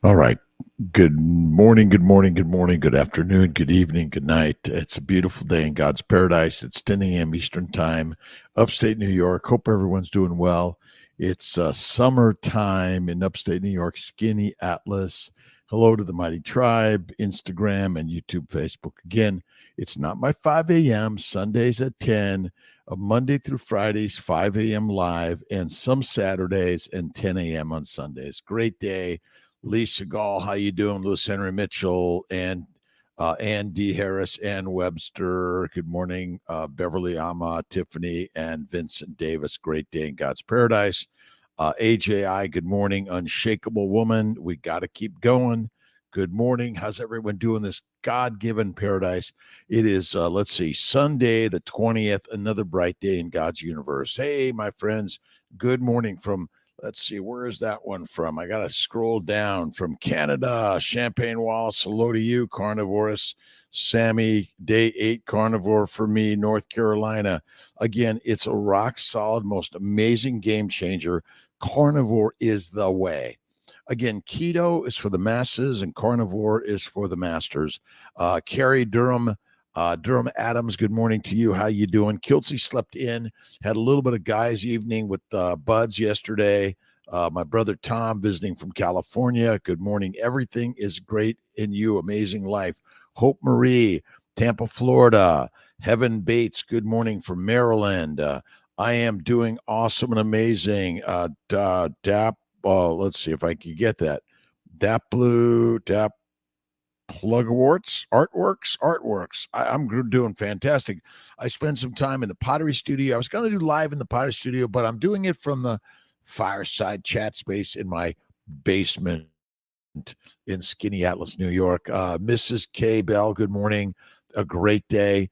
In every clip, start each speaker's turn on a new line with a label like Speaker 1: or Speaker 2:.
Speaker 1: All right. Good morning, good morning, good morning, good afternoon, good evening, good night. It's a beautiful day in God's paradise. It's 10 a.m. Eastern Time, upstate New York. Hope everyone's doing well. It's summertime in upstate New York, Skinny Atlas. Hello to the Mighty Tribe, Instagram and YouTube, Facebook. Again, it's not my 5 a.m., Sundays at 10, Monday through Fridays, 5 a.m. live, and some Saturdays and 10 a.m. on Sundays. Great day. Lee Segal, how you doing? Louis Henry Mitchell and Ann D. Harris, Ann Webster. Good morning, Beverly Ama, Tiffany, and Vincent Davis. Great day in God's paradise. AJI, good morning. Unshakable Woman, we got to keep going. Good morning. How's everyone doing this God-given paradise? It is, let's see, Sunday the 20th, another bright day in God's universe. Hey, my friends, good morning from, let's see, where is that one from? I got to scroll down from Canada. Champagne Wallace, hello to you. Carnivorous, Sammy, day 8 carnivore for me. North Carolina. Again, it's a rock solid, most amazing game changer. Carnivore is the way. Again, keto is for the masses and carnivore is for the masters. Carrie Durham, Durham Adams, good morning to you. How you doing? Kiltsy slept in, had a little bit of guys evening with buds yesterday. My brother Tom visiting from California. Good morning. Everything is great in you. Amazing life. Hope Marie, Tampa, Florida. Heaven Bates, good morning from Maryland. I am doing awesome and amazing. Dap, let's see if I can get that. Dap Blue, Dap Plugworts, Artworks. I'm doing fantastic. I spent some time in the pottery studio. I was going to do live in the pottery studio, but I'm doing it from the fireside chat space in my basement in Skinny Atlas, New York. Mrs. K. Bell, good morning. A great day.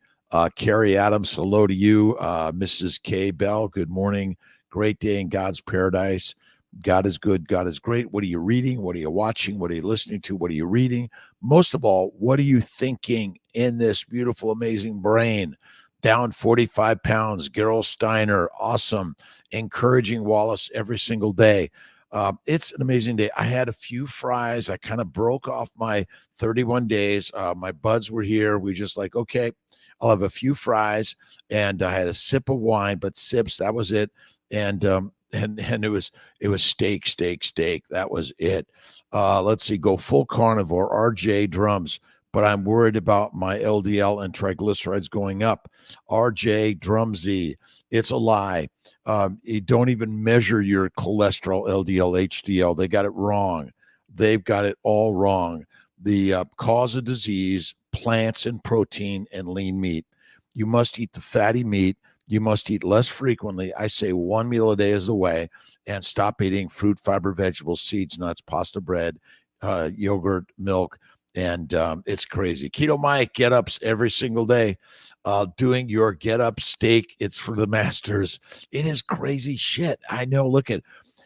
Speaker 1: Carrie Adams, hello to you. Mrs. K. Bell, good morning. Great day in God's paradise. God is good. God is great. What are you reading? What are you watching? What are you listening to? What are you reading? Most of all, what are you thinking in this beautiful, amazing brain? Down 45 pounds. Gerald Steiner, awesome. Encouraging Wallace every single day. It's an amazing day. I had a few fries. I kind of broke off my 31 days. My buds were here. We just like, okay, I'll have a few fries. And I had a sip of wine, but sips, that was it. And it was steak. That was it. Let's see, go full carnivore, RJ drums. But I'm worried about my LDL and triglycerides going up. RJ Drumsy, it's a lie. You don't even measure your cholesterol, LDL, HDL. They got it wrong. They've got it all wrong. The cause of disease, plants and protein and lean meat. You must eat the fatty meat. You must eat less frequently. I say one meal a day is the way, and stop eating fruit, fiber, vegetables, seeds, nuts, pasta, bread, yogurt, milk, and it's crazy. Keto Mike get ups every single day. Doing your get up steak. It's for the masters. It is crazy shit. I know. Look at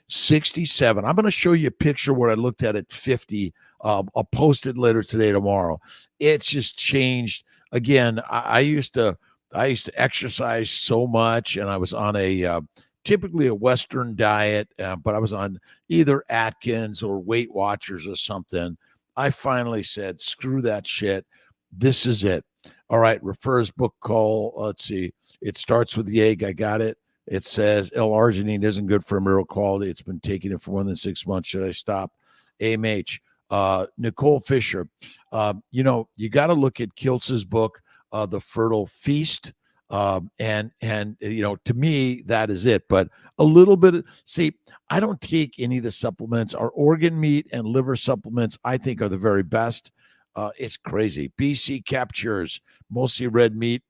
Speaker 1: 67. I'm going to show you a picture where I looked at 50. I'll post it later today, tomorrow. It's just changed. Again, I used to exercise so much, and I was on a typically a Western diet, but I was on either Atkins or Weight Watchers or something. I finally said, screw that shit. This is it. All right, refers book call. Let's see. It starts with the egg. I got it. It says L-arginine isn't good for embryo quality. It's been taking it for more than 6 months. Should I stop? AMH. Nicole Fisher. You got to look at Kiltz's book, The Fertile Feast. And to me, that is it. But a little bit, see, I don't take any of the supplements. Our organ meat and liver supplements, I think, are the very best. It's crazy. BC Captures, mostly red meat.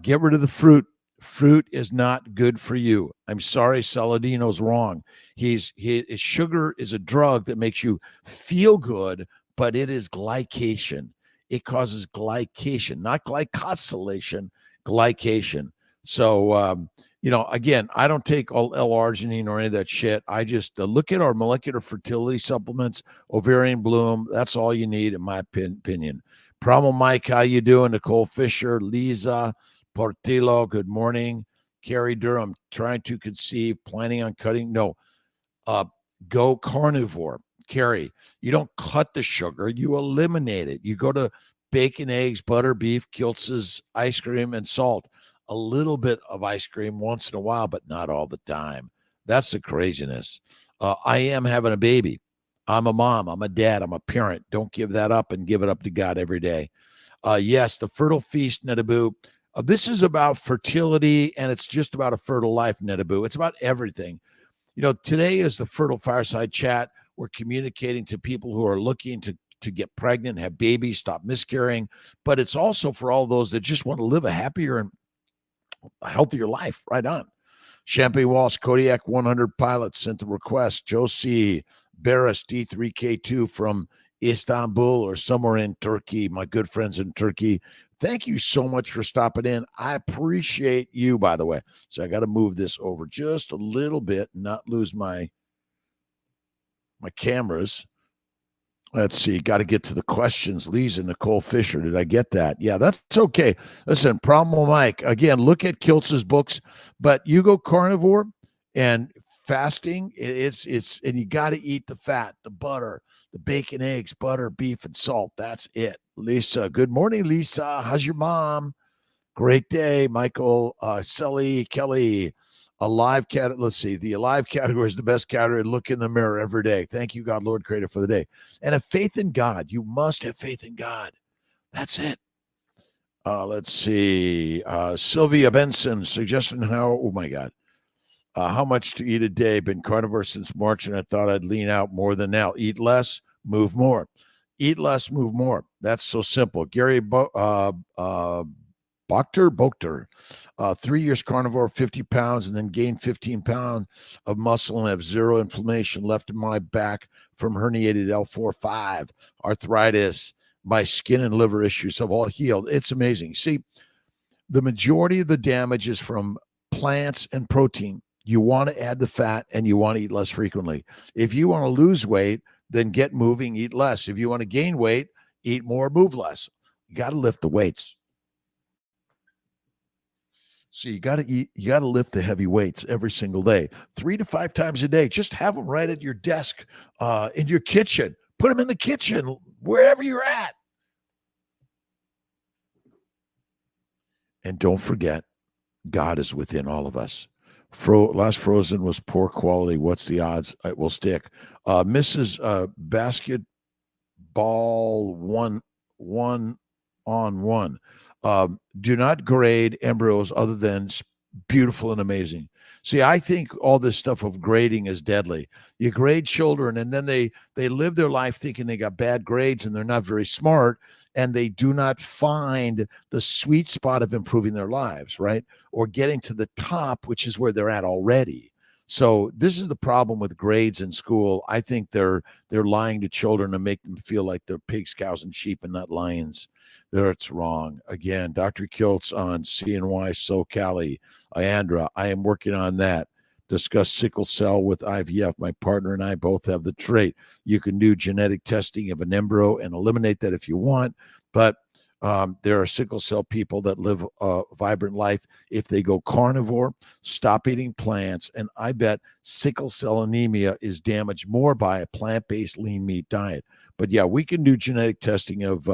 Speaker 1: Get rid of the fruit. Fruit is not good for you. I'm sorry, Saladino's wrong. Sugar is a drug that makes you feel good, but it is glycation. It causes glycation, not glycosylation, glycation. So, again, I don't take all L-arginine or any of that shit. I just look at our molecular fertility supplements, ovarian bloom. That's all you need, in my opinion. Primal Mike, how you doing? Nicole Fisher, Lisa Portillo, good morning. Carrie Durham, trying to conceive, planning on cutting. No, go carnivore. Carrie, you don't cut the sugar, you eliminate it. You go to bacon, eggs, butter, beef, Kiltz's, ice cream, and salt. A little bit of ice cream once in a while, but not all the time. That's the craziness. I am having a baby. I'm a mom. I'm a dad. I'm a parent. Don't give that up and give it up to God every day. Yes, the Fertile Feast, Netaboo. This is about fertility, and it's just about a fertile life, Netaboo. It's about everything. Today is the Fertile Fireside Chat. We're communicating to people who are looking to get pregnant, have babies, stop miscarrying. But it's also for all those that just want to live a happier and a healthier life. Right on. Champagne Walsh, Kodiak 100 Pilots sent the request. Joe C. Barris D3K2 from Istanbul or somewhere in Turkey. My good friends in Turkey. Thank you so much for stopping in. I appreciate you, by the way. So I got to move this over just a little bit and not lose my cameras. Let's see. Got to get to the questions. Lisa Nicole Fisher. Did I get that? Yeah, that's okay. Listen, Problem Mike. Again, look at Kiltz's books, but you go carnivore and fasting. It's and you got to eat the fat, the butter, the bacon, eggs, butter, beef, and salt. That's it. Lisa. Good morning, Lisa. How's your mom? Great day, Michael. Sully, Kelly. Alive cat. Let's see. The alive category is the best category. Look in the mirror every day. Thank you, God, Lord, Creator, for the day. And have faith in God. You must have faith in God. That's it. Let's see. Sylvia Benson suggesting oh my God. How much to eat a day? Been carnivore since March, and I thought I'd lean out more than now. Eat less, move more. Eat less, move more. That's so simple. Gary Bochter, 3 years carnivore, 50 pounds, and then gained 15 pounds of muscle and have zero inflammation left in my back from herniated L4-5, arthritis. My skin and liver issues have all healed. It's amazing. See, the majority of the damage is from plants and protein. You want to add the fat and you want to eat less frequently. If you want to lose weight, then get moving, eat less. If you want to gain weight, eat more, move less. You got to lift the weights. So you got to lift the heavy weights every single day, 3 to 5 times a day. Just have them right at your desk, in your kitchen. Put them in the kitchen, wherever you're at. And don't forget, God is within all of us. Last frozen was poor quality. What's the odds it will stick? Mrs. Basketball 1-on-1. Do not grade embryos other than beautiful and amazing. See, I think all this stuff of grading is deadly. You grade children and then they live their life thinking they got bad grades and they're not very smart, and they do not find the sweet spot of improving their lives, right? Or getting to the top, which is where they're at already. So this is the problem with grades in school. I think they're lying to children to make them feel like they're pigs, cows, and sheep and not lions. That's wrong. Again, Dr. Kiltz on CNY SoCali. Iandra, I am working on that. Discuss sickle cell with IVF. My partner and I both have the trait. You can do genetic testing of an embryo and eliminate that if you want, but there are sickle cell people that live a vibrant life if they go carnivore, stop eating plants, and I bet sickle cell anemia is damaged more by a plant-based lean meat diet. But yeah, we can do genetic testing of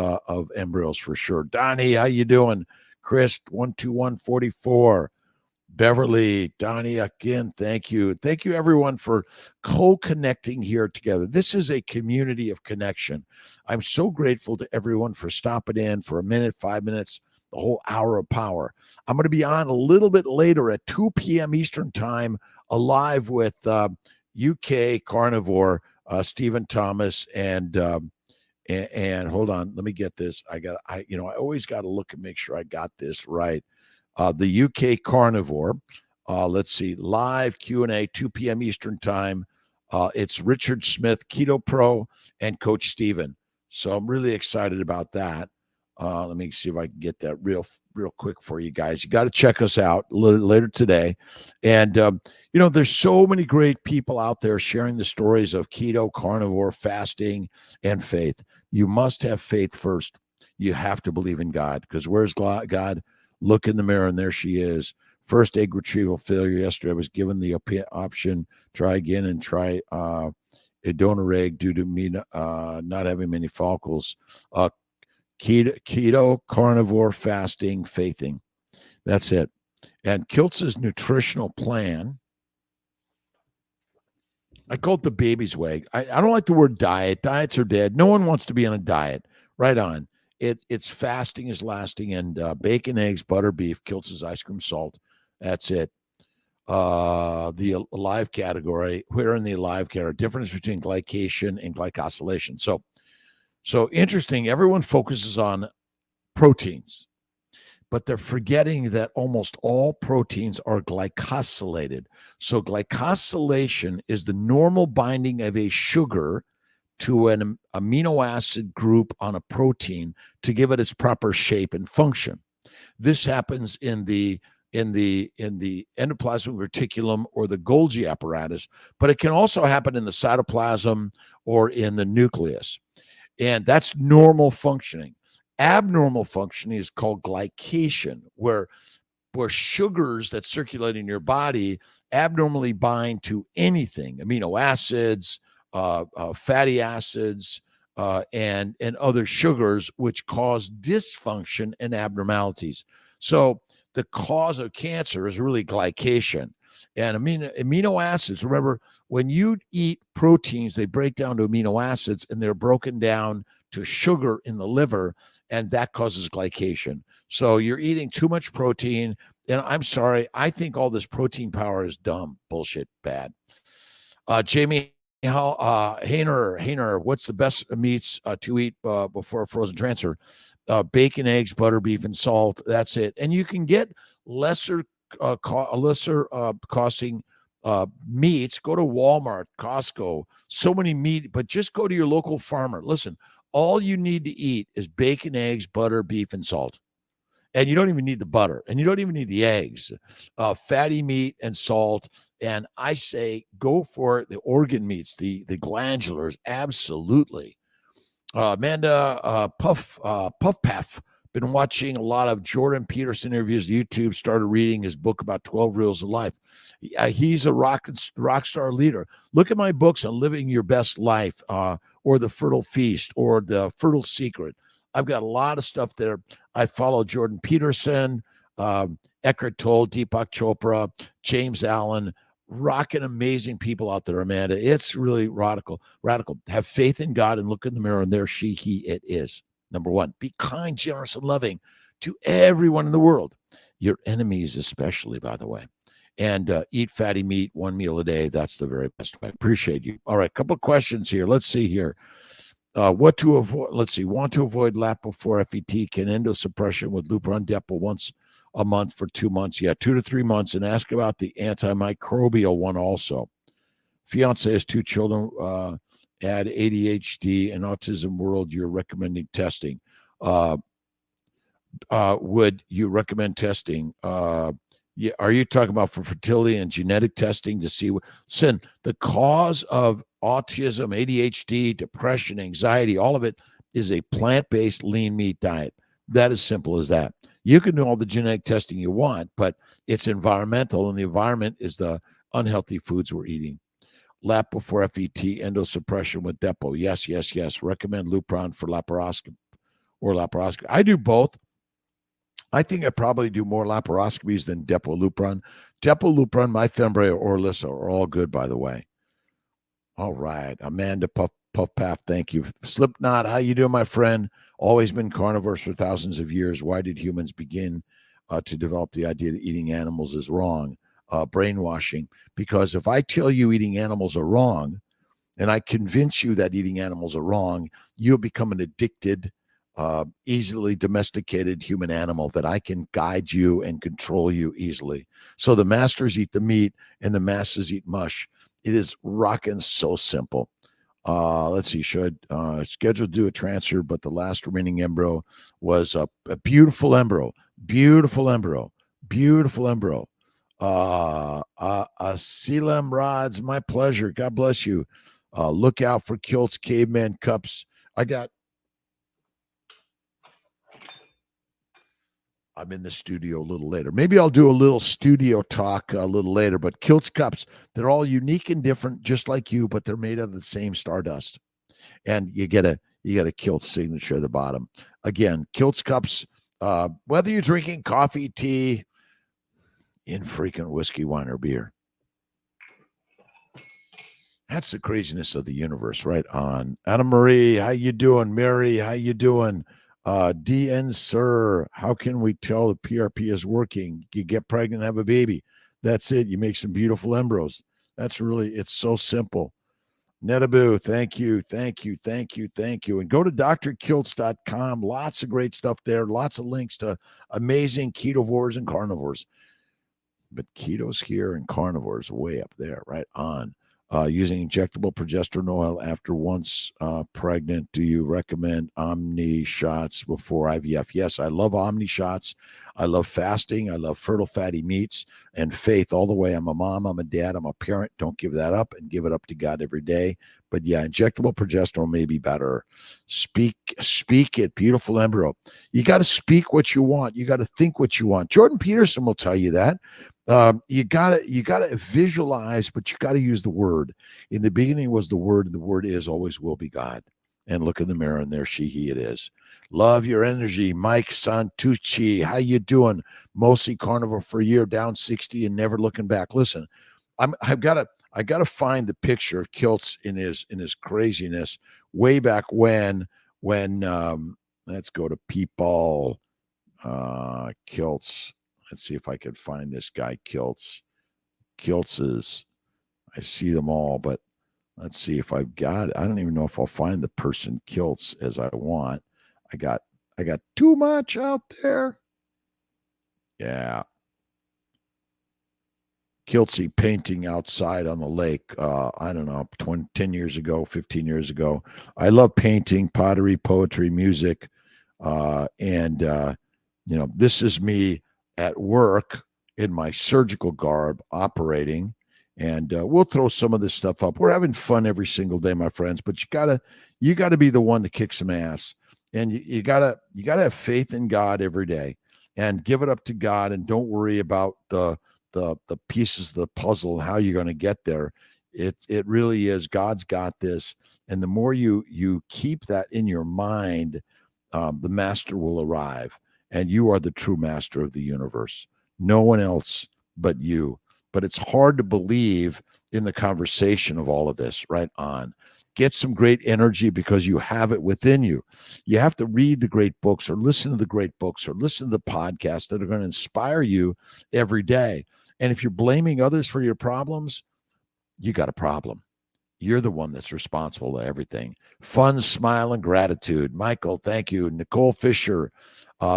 Speaker 1: embryos for sure. Donnie, how you doing? Chris, 12144. Beverly, Donnie, again, thank you. Thank you, everyone, for co-connecting here together. This is a community of connection. I'm so grateful to everyone for stopping in for a minute, 5 minutes, the whole hour of power. I'm going to be on a little bit later at 2 p.m. Eastern time, live with UK Carnivore, Stephen Thomas, and hold on, let me get this. I always got to look and make sure I got this right. The UK Carnivore. Let's see, live Q&A, 2 p.m. Eastern time. It's Richard Smith, Keto Pro, and Coach Steven. So I'm really excited about that. Let me see if I can get that real quick for you guys. You got to check us out a little later today. And, there's so many great people out there sharing the stories of keto, carnivore, fasting, and faith. You must have faith first. You have to believe in God, because where's God? Look in the mirror, and there she is. First egg retrieval failure yesterday. I was given the option, try again and try a donor egg due to me not having many follicles. Keto, carnivore, fasting, faithing. That's it. And Kiltz's nutritional plan, I call it the baby's way. I don't like the word diet. Diets are dead. No one wants to be on a diet. Right on. It's fasting is lasting, and bacon, eggs, butter, beef, Kiltz's ice cream, salt. That's it. The alive category. We're in the alive category. Difference between glycation and glycosylation. So interesting. Everyone focuses on proteins, but they're forgetting that almost all proteins are glycosylated. So glycosylation is the normal binding of a sugar to an amino acid group on a protein to give it its proper shape and function. This happens in the endoplasmic reticulum or the Golgi apparatus, but it can also happen in the cytoplasm or in the nucleus. And that's normal functioning. Abnormal functioning is called glycation, where sugars that circulate in your body abnormally bind to anything, amino acids, fatty acids, and other sugars, which cause dysfunction and abnormalities. So the cause of cancer is really glycation. And amino acids, remember, when you eat proteins, they break down to amino acids, and they're broken down to sugar in the liver, and that causes glycation. So you're eating too much protein. And I'm sorry, I think all this protein power is dumb, bullshit, bad. Jamie Hayner, what's the best meats to eat before a frozen transfer? Bacon, eggs, butter, beef, and salt. That's it. And you can get lesser costing meats. Go to Walmart, Costco, so many meat, but just go to your local farmer. Listen, all you need to eat is bacon, eggs, butter, beef, and salt. And you don't even need the butter, and you don't even need the eggs, fatty meat and salt. And I say go for the organ meats, the glandulars, absolutely. Amanda Puff, been watching a lot of Jordan Peterson interviews, YouTube, started reading his book about 12 Rules of Life. He's a rock star leader. Look at my books on living your best life, or the Fertile Feast, or the Fertile Secret. I've got a lot of stuff there. I follow Jordan Peterson, Eckhart Tolle, Deepak Chopra, James Allen, rocking amazing people out there, Amanda. It's really radical. Have faith in God and look in the mirror, and there he, it is. Number one, be kind, generous, and loving to everyone in the world, your enemies especially, by the way. And eat fatty meat, one meal a day. That's the very best way. Appreciate you. All right, a couple of questions here. Let's see here. What to avoid? Let's see. Want to avoid lap before FET? Can endosuppression with Lupron Depot once a month for 2 months? Yeah, 2 to 3 months. And ask about the antimicrobial one also. Fiance has 2 children. Add ADHD and autism world. You're recommending testing. Would you recommend testing? Yeah, are you talking about for fertility and genetic testing to see? Listen, the cause of autism, ADHD, depression, anxiety, all of it is a plant-based lean meat diet. That is simple as that. You can do all the genetic testing you want, but it's environmental, and the environment is the unhealthy foods we're eating. Lap before FET, endosuppression with Depot. Yes. Recommend Lupron for laparoscopy or laparoscopy. I do both. I think I probably do more laparoscopies than Depot Lupron. Depot Lupron, Embryo, or Lissa are all good, by the way. All right. Amanda Puff Paff, thank you. Slipknot, how you doing, my friend? Always been carnivores for thousands of years. Why did humans begin to develop the idea that eating animals is wrong? Brainwashing. Because if I tell you eating animals are wrong, and I convince you that eating animals are wrong, you'll become an addicted, easily domesticated human animal that I can guide you and control you easily. So the masters eat the meat and the masses eat mush. It is rocking so simple. Let's see, should scheduled to do a transfer, but the last remaining embryo was a beautiful embryo. Selam Rods, my pleasure. God bless you. Look out for Kilt's caveman cups. I got I'm in the studio a little later. Maybe I'll do a little studio talk a little later, but Kilt's cups, they're all unique and different, just like you, but they're made of the same stardust. And you get a Kilt signature at the bottom. Again, Kilt's cups, whether you're drinking coffee, tea, infrequent whiskey, wine, or beer. That's the craziness of the universe, right on. Anna Marie, how you doing? Mary, how you doing? DN Sir, how can we tell the PRP is working? You get pregnant, have a baby. That's it. You make some beautiful embryos. It's so simple. Netaboo, thank you. And go to drkilts.com. Lots of great stuff there. Lots of links to amazing ketovores and carnivores. But keto's here and carnivore's way up there, right on. Using injectable progesterone oil after once pregnant. Do you recommend Omni shots before IVF? Yes, I love Omni shots. I love fasting. I love fertile fatty meats and faith all the way. I'm a mom. I'm a dad. I'm a parent. Don't give that up and give it up to God every day. But yeah, injectable progesterone may be better. Speak it. Beautiful embryo. You got to speak what you want. You got to think what you want. Jordan Peterson will tell you that. You gotta visualize, but you gotta use the word. In the beginning was the word, and the word is always will be God. And look in the mirror, and there he it is. Love your energy, Mike Santucci. How you doing? Mostly carnivore for a year, down 60 and never looking back. Listen, I gotta find the picture of Kilt's in his craziness way back when let's go to people Kilt's. Let's see if I can find this guy, Kilt's. I see them all, but let's see if I've got it. I don't even know if I'll find the person Kilt's as I want. I got too much out there. Yeah. Kiltsy painting outside on the lake. I don't know, 10 years ago, 15 years ago. I love painting, pottery, poetry, music. This is me at work in my surgical garb operating, and we'll throw some of this stuff up. We're having fun every single day, my friends, but you gotta be the one to kick some ass, and you gotta have faith in God every day and give it up to God, and don't worry about the pieces of the puzzle and how you're going to get there. It really is, God's got this, and the more you keep that in your mind, the master will arrive. And you are the true master of the universe. No one else but you. But it's hard to believe in the conversation of all of this, right on. Get some great energy because you have it within you. You have to read the great books or listen to the great books or listen to the podcasts that are going to inspire you every day. And if you're blaming others for your problems, you got a problem. You're the one that's responsible to everything. Fun, smile, and gratitude. Michael, thank you. Nicole Fisher,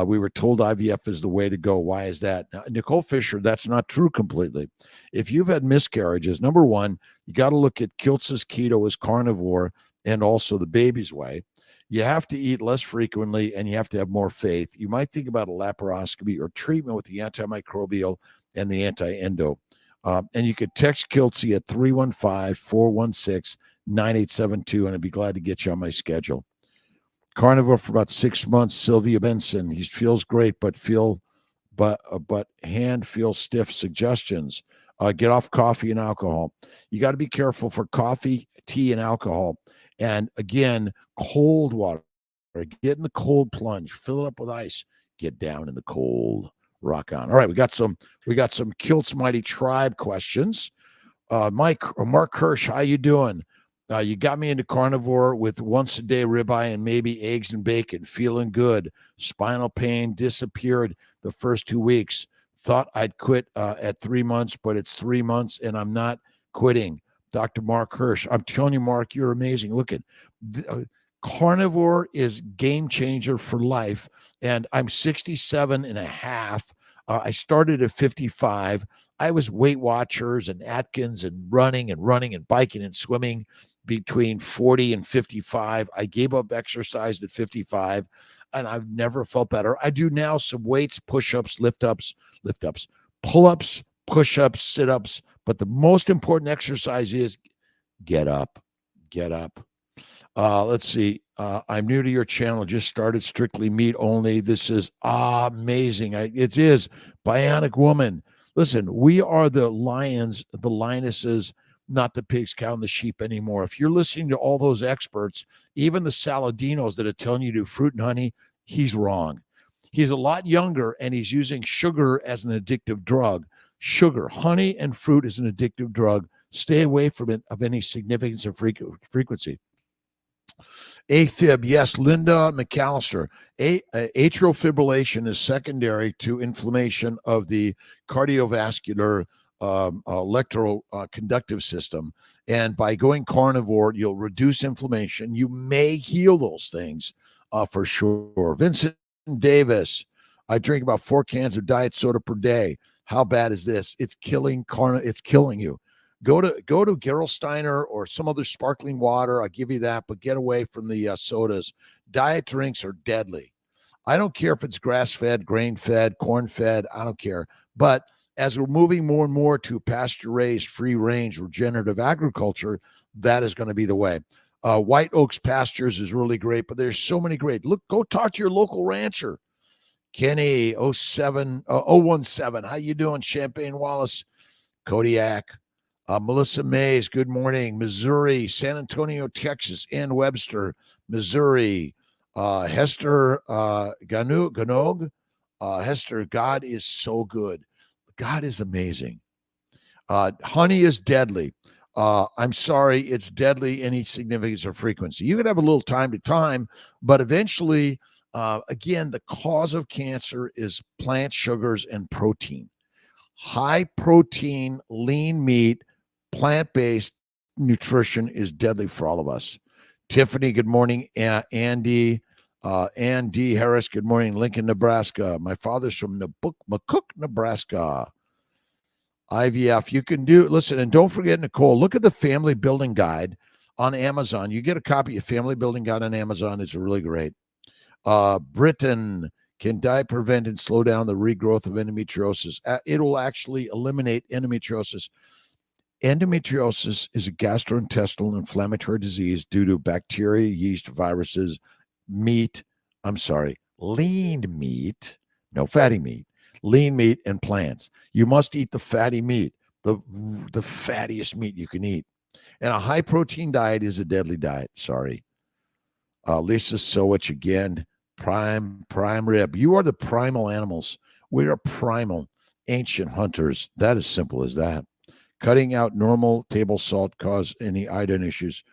Speaker 1: we were told IVF is the way to go. Why is that? Now, Nicole Fisher, that's not true completely. If you've had miscarriages, number one, you got to look at Kilt's keto as carnivore and also the baby's way. You have to eat less frequently and you have to have more faith. You might think about a laparoscopy or treatment with the antimicrobial and the anti-endo. And you could text Kiltsy at 315-416-9872, and I'd be glad to get you on my schedule. Carnivore for about 6 months. Sylvia Benson. He feels great, but hand feels stiff. Suggestions: get off coffee and alcohol. You got to be careful for coffee, tea, and alcohol. And again, cold water. Get in the cold plunge. Fill it up with ice. Get down in the cold. Rock on. All right, we got some Kilt's Mighty Tribe questions. Mark Kirsch, how you doing? You got me into carnivore with once a day ribeye and maybe eggs and bacon. Feeling good. Spinal pain disappeared the first 2 weeks. Thought I'd quit at 3 months, but it's 3 months and I'm not quitting. Dr. Mark Hirsch. I'm telling you, Mark, you're amazing. Look at carnivore is game changer for life. And I'm 67 and a half. I started at 55. I was Weight Watchers and Atkins and running and biking and swimming between 40 and 55. I gave up exercise at 55 and I've never felt better. I do now some weights, push-ups, lift-ups, pull-ups, push-ups, sit-ups. But the most important exercise is get up. Let's see. I'm new to your channel. Just started strictly meat only. This is amazing. It is Bionic Woman. Listen, we are the lions, the lionesses, not the pigs, cow, and the sheep anymore. If you're listening to all those experts, even the Saladinos that are telling you to do fruit and honey, he's wrong. He's a lot younger and he's using sugar as an addictive drug. Sugar, honey, and fruit is an addictive drug. Stay away from it of any significance or frequency. AFib, yes, Linda McAllister. Atrial fibrillation is secondary to inflammation of the cardiovascular electroconductive system. And by going carnivore, you'll reduce inflammation. You may heal those things for sure. Vincent Davis, I drink about 4 cans of diet soda per day. How bad is this? It's killing it's killing you. Go to Gerolsteiner or some other sparkling water. I'll give you that, but get away from the sodas. Diet drinks are deadly. I don't care if it's grass-fed, grain-fed, corn-fed. I don't care. But as we're moving more and more to pasture-raised, free-range, regenerative agriculture, that is going to be the way. White Oaks Pastures is really great, but there's so many great. Look, go talk to your local rancher. Kenny 017, how you doing? Champagne Wallace, Kodiak. Melissa Mays, good morning. Missouri, San Antonio, Texas, Ann Webster, Missouri. Hester Ganog. Hester, God is so good. God is amazing. Honey is deadly. I'm sorry, it's deadly any significance or frequency. You can have a little time to time, but eventually, again, the cause of cancer is plant sugars and protein. High protein, lean meat, plant-based nutrition is deadly for all of us. Tiffany, good morning. Andy, Ann D. Harris, good morning. Lincoln, Nebraska. My father's from McCook, Nebraska. IVF, you can do, listen, and don't forget, Nicole, look at the Family Building Guide on Amazon. You get a copy of Family Building Guide on Amazon. It's really great. Britain, can diet prevent and slow down the regrowth of endometriosis? It will actually eliminate endometriosis. Endometriosis is a gastrointestinal inflammatory disease due to bacteria, yeast, viruses, lean meat, no fatty meat, lean meat, and plants. You must eat the fatty meat, the fattiest meat you can eat. And a high protein diet is a deadly diet. Sorry. Lisa Sowich again. Prime rib. You are the primal animals. We are primal, ancient hunters. That is simple as that. Cutting out normal table salt cause any iodine issues.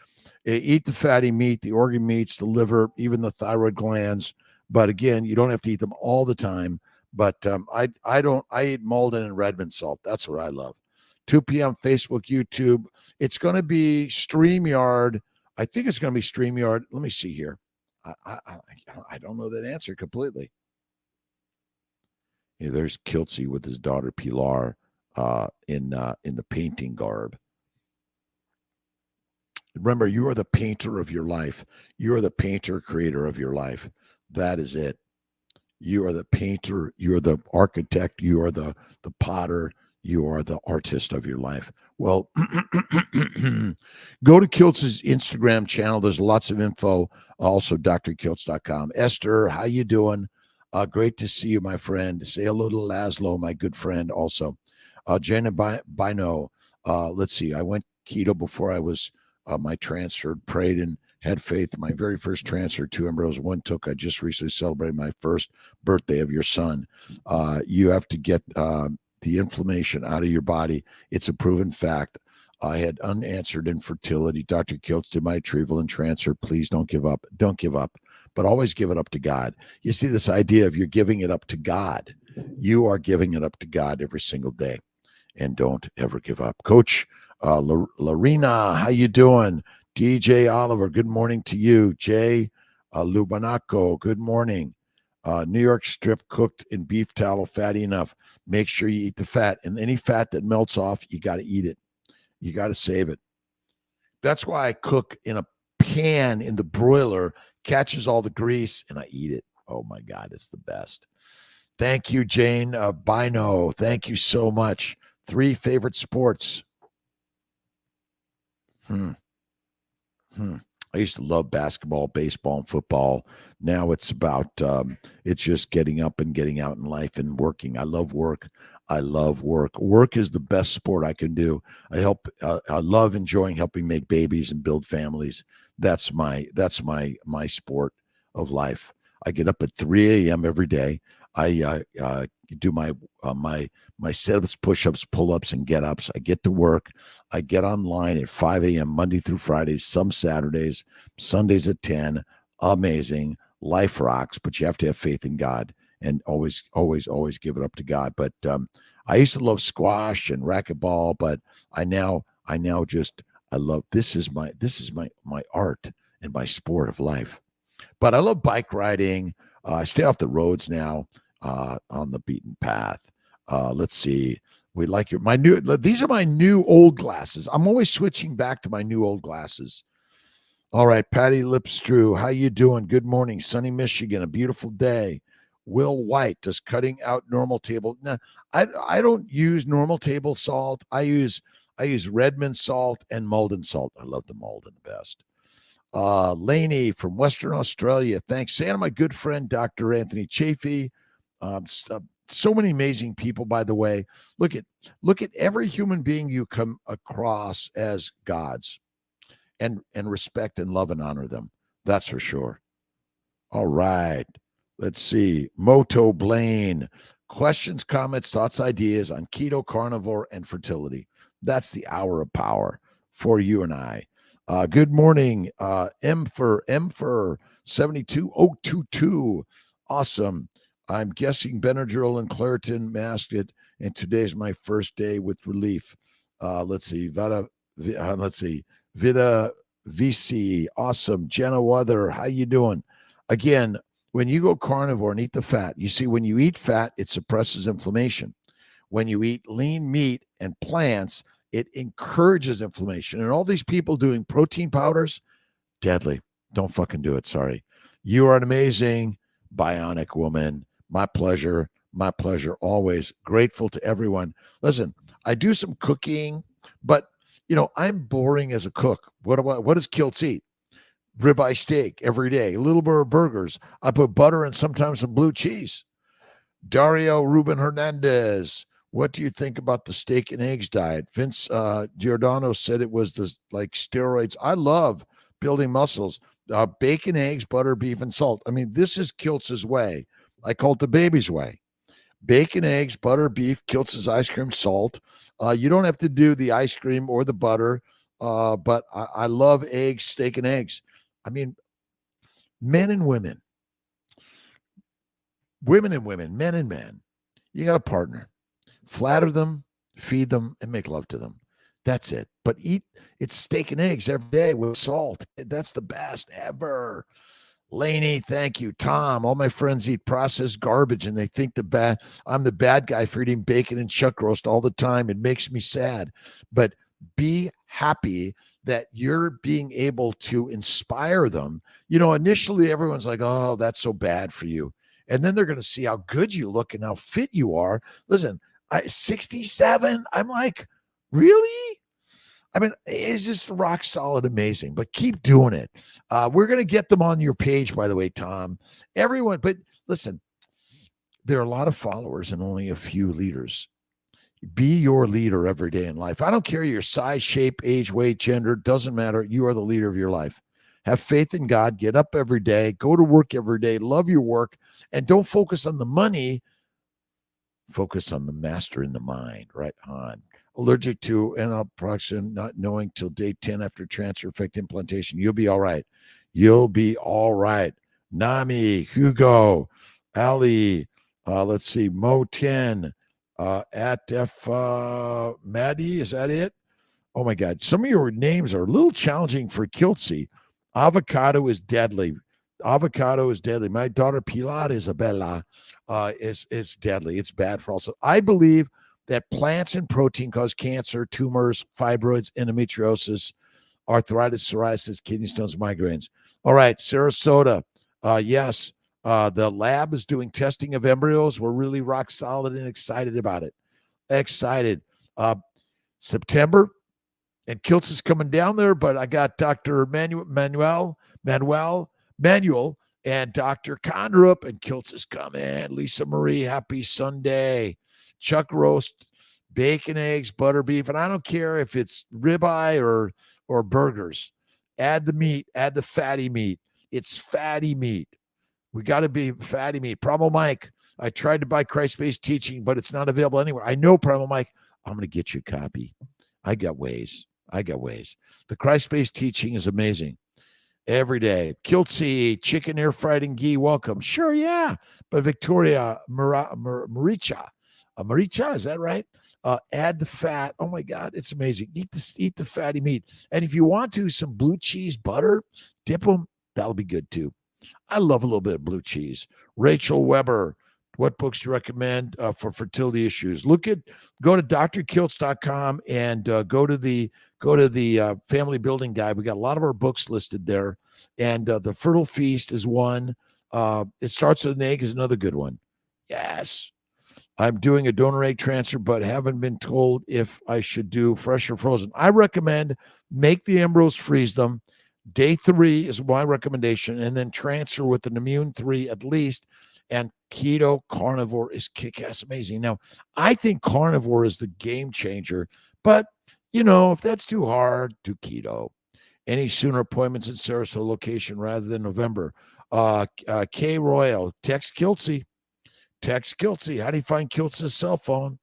Speaker 1: Eat the fatty meat, the organ meats, the liver, even the thyroid glands. But again, you don't have to eat them all the time. But I eat Malden and Redmond salt. That's what I love. 2 p.m. Facebook, YouTube. It's going to be StreamYard. I think it's going to be StreamYard. Let me see here. I don't know that answer completely. Yeah, there's Kiltsy with his daughter Pilar in the painting garb. Remember, you are the painter of your life. You are the painter, creator of your life. That is it. You are the painter. You are the architect. You are the potter. You are the artist of your life. Well, go to Kiltz's Instagram channel. There's lots of info. Also, drkiltz.com. Esther, how you doing? Great to see you, my friend. Say hello to Laszlo, my good friend, also. Jenna Bino. Let's see. I went keto before I was my transferred, prayed, and had faith. My very first transfer, 2 embryos, 1 took. I just recently celebrated my first birthday of your son. You have to get the inflammation out of your body. It's a proven fact. I had unanswered infertility. Dr. Kiltz did my retrieval and transfer. Please don't give up. Don't give up, but always give it up to God. You see this idea of you're giving it up to God. You are giving it up to God every single day, and don't ever give up. Coach Larina, how you doing? DJ Oliver, good morning to you. Jay Lubanaco, good morning. New York strip cooked in beef tallow, fatty enough. Make sure you eat the fat. And any fat that melts off, you got to eat it. You got to save it. That's why I cook in a pan in the broiler, catches all the grease, and I eat it. Oh, my God, it's the best. Thank you, Jane Bino. Thank you so much. 3 favorite sports. I used to love basketball, baseball, and football. Now it's about it's just getting up and getting out in life and working. I love work. I love work. Work is the best sport I can do. I love enjoying helping make babies and build families. That's my sport of life. I get up at 3 a.m. every day. I do my sit-ups, push-ups, pull-ups, and get-ups. I get to work. I get online at 5 a.m. Monday through Fridays, some Saturdays, Sundays at 10. Amazing. Life rocks, but you have to have faith in God and always, always, always give it up to God. But I used to love squash and racquetball, but I love this is my art and my sport of life. But I love bike riding. I stay off the roads now, on the beaten path. Let's see. We like these are my new old glasses. I'm always switching back to my new old glasses. All right, Patty Lipstrew, how you doing? Good morning, sunny Michigan, a beautiful day. Will White, does cutting out normal table? No, I don't use normal table salt. I use Redmond salt and Malden salt. I love the Malden the best. Laney from Western Australia, thanks. Say to my good friend, Dr. Anthony Chafee. So many amazing people, by the way. Look at every human being you come across as gods, and respect and love and honor them. That's for sure. All right. Let's see. Moto Blaine. Questions, comments, thoughts, ideas on keto, carnivore, and fertility. That's the hour of power for you and I. Good morning, M for 72022. Awesome. I'm guessing Benadryl and Claritin masked it, and today's my first day with relief. Let's see. Vida VC. Awesome. Jenna Weather, how you doing? Again, when you go carnivore and eat the fat, you see when you eat fat, it suppresses inflammation. When you eat lean meat and plants, it encourages inflammation. And all these people doing protein powders, deadly. Don't fucking do it. Sorry. You are an amazing bionic woman. My pleasure. My pleasure. Always grateful to everyone. Listen, I do some cooking, but I'm boring as a cook. What does Kiltz eat? Ribeye steak every day, a little bit of burgers. I put butter and sometimes some blue cheese. Dario Ruben Hernandez, what do you think about the steak and eggs diet? Vince Giordano said it was like steroids. I love building muscles. Bacon, eggs, butter, beef, and salt. I mean, this is Kiltz's way. I call it the baby's way. Bacon, eggs, butter, beef, Kiltz's ice cream, salt. You don't have to do the ice cream or the butter, but I love eggs, steak, and eggs. I mean, men and women, women and women, men and men, you got a partner. Flatter them, feed them, and make love to them. That's it. But it's steak and eggs every day with salt. That's the best ever. Laney, thank you. Tom, all my friends eat processed garbage and they think I'm the bad guy for eating bacon and chuck roast all the time. It makes me sad. But be happy that you're being able to inspire them. Initially everyone's like, oh, that's so bad for you. And then they're going to see how good you look and how fit you are. Listen, 67, I'm like, really? I mean, it's just rock solid, amazing, but keep doing it. We're going to get them on your page, by the way, Tom. Everyone, but listen, there are a lot of followers and only a few leaders. Be your leader every day in life. I don't care your size, shape, age, weight, gender, doesn't matter. You are the leader of your life. Have faith in God, get up every day, go to work every day, love your work, and don't focus on the money. Focus on the master in the mind, right on. Allergic to naproxen, not knowing till day 10 after transfer effect implantation. You'll be all right. You'll be all right. Nami, Hugo, Ali, let's see, Mo 10, at F Maddie, is that it? Oh my God. Some of your names are a little challenging for Kiltzy. Avocado is deadly. Avocado is deadly. My daughter Pilar Isabella is deadly. It's bad for also. I believe that plants and protein cause cancer, tumors, fibroids, endometriosis, arthritis, psoriasis, kidney stones, migraines. All right, Sarasota. Yes, the lab is doing testing of embryos. We're really rock solid and excited about it. Excited. September, And Kiltz is coming down there, but I got Dr. Manuel, and Dr. Condrup, and Kiltz is coming. Lisa Marie, happy Sunday. Chuck roast, bacon, eggs, butter beef, and I don't care if it's ribeye or burgers. Add the meat, add the fatty meat. It's fatty meat. We got to be fatty meat. Primal Mike, I tried to buy Christ-based teaching, but it's not available anywhere. I know, Primal Mike. I'm going to get you a copy. I got ways. The Christ-based teaching is amazing. Every day. Kiltsy, chicken air fried and ghee, welcome. Sure, yeah. But Victoria Maricha, is that right? Add the fat. Oh my God, it's amazing. Eat the fatty meat. And if you want to, some blue cheese butter, dip them. That'll be good too. I love a little bit of blue cheese. Rachel Weber, what books do you recommend for fertility issues? Go to drkiltz.com and go to the family building guide. We got a lot of our books listed there, and the Fertile Feast is one. It Starts with an Egg is another good one. Yes, I'm doing a donor egg transfer, but haven't been told if I should do fresh or frozen. I recommend make the embryos, freeze them. Day 3 is my recommendation, and then transfer with an immune 3 at least. And keto carnivore is kick-ass amazing. Now, I think carnivore is the game changer, but, if that's too hard, do keto. Any sooner appointments in Sarasota location rather than November? K. Royal, text Kiltsy. How do you find Kiltsy's cell phone?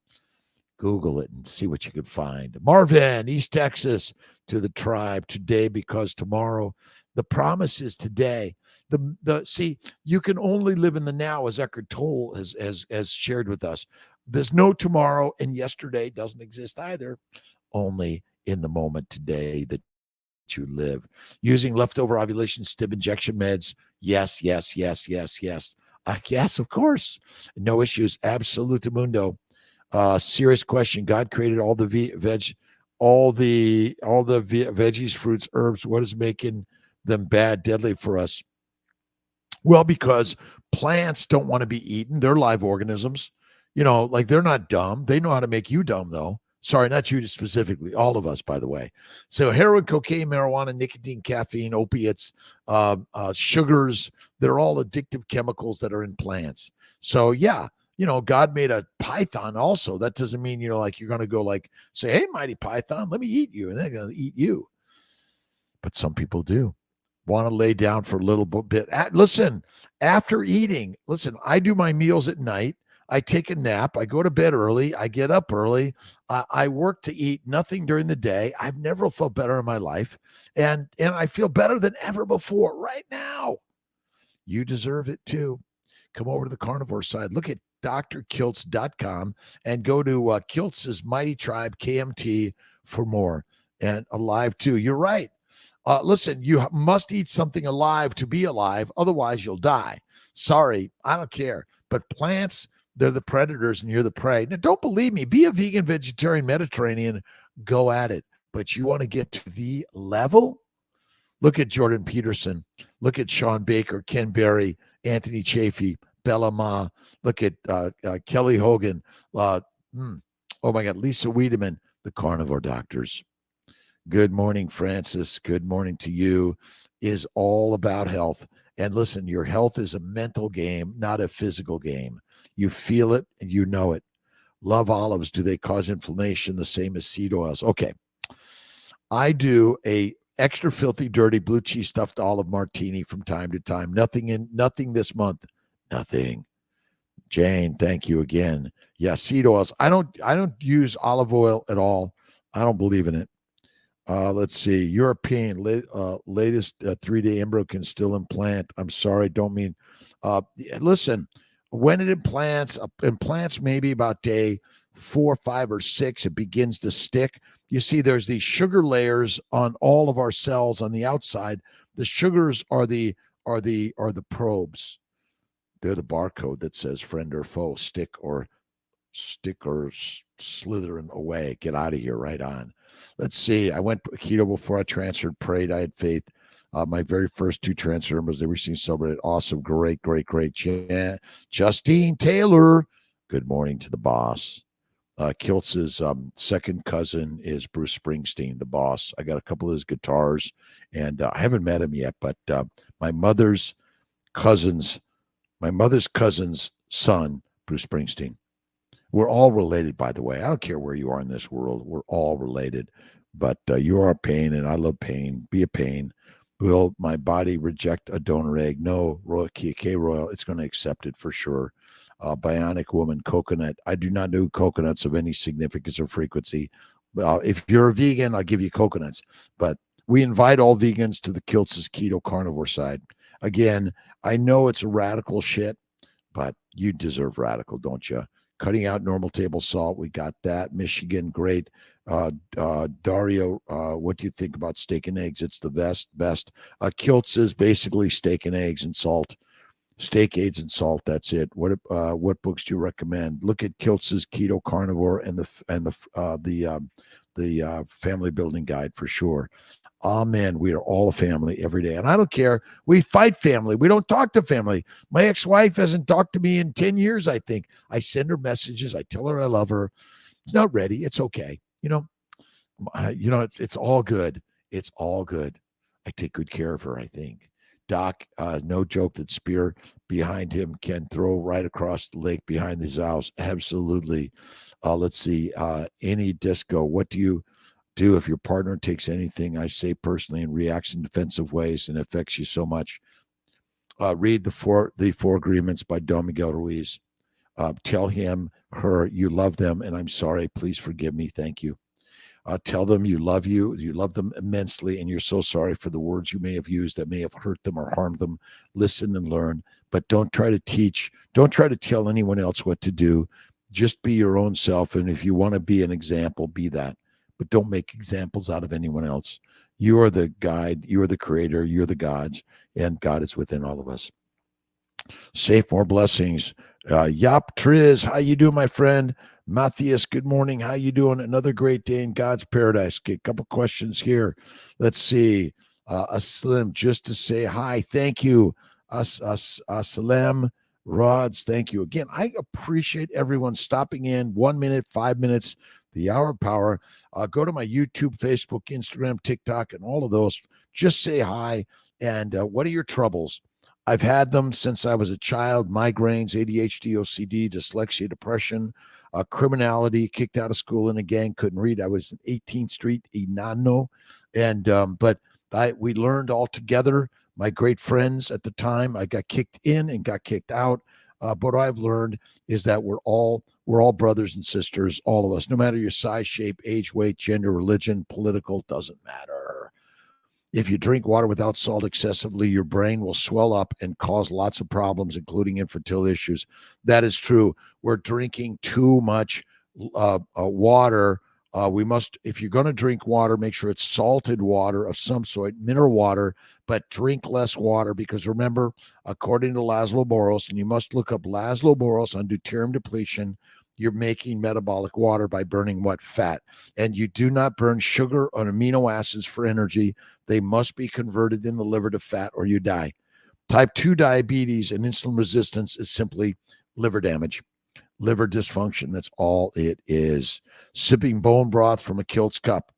Speaker 1: Google it and see what you can find. Marvin, East Texas, to the tribe today because tomorrow. The promise is today. See, you can only live in the now, as Eckhart Tolle has shared with us. There's no tomorrow, and yesterday doesn't exist either. Only in the moment today that you live. Using leftover ovulation stim injection meds. Yes. Yes, of course. No issues. Absolutamundo. Serious question. God created all the veggies, fruits, herbs. What is making them bad, deadly for us? Well, because plants don't want to be eaten. They're live organisms. They're not dumb. They know how to make you dumb, though. Sorry, not you specifically. All of us, by the way. So heroin, cocaine, marijuana, nicotine, caffeine, opiates, sugars, they're all addictive chemicals that are in plants. So, yeah. God made a python also. That doesn't mean, you're going to go say, hey, mighty python, let me eat you. And they're going to eat you. But some people do want to lay down for a little bit. Listen, after eating, I do my meals at night. I take a nap. I go to bed early. I get up early. I work to eat nothing during the day. I've never felt better in my life. And I feel better than ever before right now. You deserve it too. Come over to the carnivore side. Look at drkiltz.com and go to Kiltz's Mighty Tribe, KMT, for more. And alive too. You're right. Listen, you must eat something alive to be alive. Otherwise, you'll die. Sorry, I don't care. But plants, they're the predators and you're the prey. Now, don't believe me. Be a vegan, vegetarian, Mediterranean. Go at it. But you want to get to the level? Look at Jordan Peterson. Look at Sean Baker, Ken Berry, Anthony Chafee, Bella Ma. Look at Kelly Hogan. Oh my God, Lisa Wiedemann, the carnivore doctors. Good morning, Francis. Good morning to you. Is all about health. And listen, your health is a mental game, not a physical game. You feel it and you know it. Love olives. Do they cause inflammation the same as seed oils? Okay. I do a extra filthy, dirty blue cheese stuffed olive martini from time to time. Nothing this month. Nothing. Jane, thank you again. Yeah, seed oils. I don't use olive oil at all. I don't believe in it. Let's see. European latest 3-day embryo can still implant. I'm sorry, don't mean. Listen, when it implants maybe about day 4, 5, or 6, it begins to stick. You see, there's these sugar layers on all of our cells on the outside. The sugars are the probes. They're the barcode that says friend or foe, stick or slithering away. Get out of here. Right on. Let's see. I went keto before I transferred. Prayed. I had faith. My very first 2 transfer embryos, they were seen celebrated. Awesome. Great. Justine Taylor. Good morning to the boss. Kiltz's second cousin is Bruce Springsteen, the boss. I got a couple of his guitars, and I haven't met him yet. But my mother's cousin's son, Bruce Springsteen. We're all related, by the way. I don't care where you are in this world. We're all related. But you are a pain, and I love pain. Be a pain. Will my body reject a donor egg? No, K Royal, it's going to accept it for sure. Bionic woman, coconut. I do not do coconuts of any significance or frequency. If you're a vegan, I'll give you coconuts. But we invite all vegans to the Kiltz's keto carnivore side. Again, I know it's a radical shit, but you deserve radical, don't you? Cutting out normal table salt. We got that. Michigan, great. Dario, what do you think about steak and eggs? It's the best. Kiltz is basically steak and eggs and salt. Steak, aids, and salt. That's it. What books do you recommend? Look at Kiltz's Keto Carnivore and the Family Building Guide for sure. Amen. We are all a family every day. And I don't care. We fight family. We don't talk to family. My ex-wife hasn't talked to me in 10 years, I think. I send her messages. I tell her I love her. It's not ready. It's okay. It's all good. It's all good. I take good care of her, I think. Doc, no joke that spear behind him can throw right across the lake behind his house. Absolutely. Let's see. Any disco. What do you do if your partner takes anything I say personally and reacts in defensive ways and affects you so much? Read the four agreements by Don Miguel Ruiz. Tell him, her, you love them, and I'm sorry. Please forgive me. Thank you. Tell them you love them immensely, and you're so sorry for the words you may have used that may have hurt them or harmed them. Listen and learn, but don't try to teach. Don't try to tell anyone else what to do. Just be your own self, and if you want to be an example, be that. But don't make examples out of anyone else. You are the guide. You are the creator. You're the gods, and God is within all of us. Safe, more blessings. Yop Triz, how you doing, my friend? Matthias, good morning. How you doing? Another great day in God's paradise. Okay, a couple questions here. Let's see. A Slim, just to say hi. Thank you. Salem Rods, thank you. Again, I appreciate everyone stopping in. 1 minute, 5 minutes, the hour of power. Go to my YouTube, Facebook, Instagram, TikTok, and all of those. Just say hi. And what are your troubles? I've had them since I was a child: migraines, ADHD, OCD, dyslexia, depression, criminality, kicked out of school in a gang, couldn't read. I was in 18th Street, Inano. And, but we learned all together, my great friends at the time. I got kicked in and got kicked out. But what I've learned is that we're all brothers and sisters, all of us, no matter your size, shape, age, weight, gender, religion, political, doesn't matter. If you drink water without salt excessively, your brain will swell up and cause lots of problems, including infertility issues. That is true. We're drinking too much water. We must, if you're going to drink water, make sure it's salted water of some sort, mineral water, but drink less water because remember, according to Laszlo Boros, and you must look up Laszlo Boros on deuterium depletion, you're making metabolic water by burning what? Fat. And you do not burn sugar or amino acids for energy. They must be converted in the liver to fat or you die. Type 2 diabetes and insulin resistance is simply liver damage, liver dysfunction. That's all it is. Sipping bone broth from a Kiltz cup.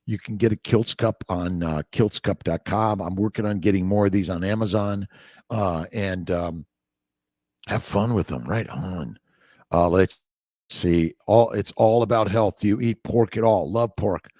Speaker 1: You can get a Kiltz cup on kiltzcup.com. I'm working on getting more of these on Amazon and have fun with them. Right on. Let's see. It's all about health. Do you eat pork at all? Love pork.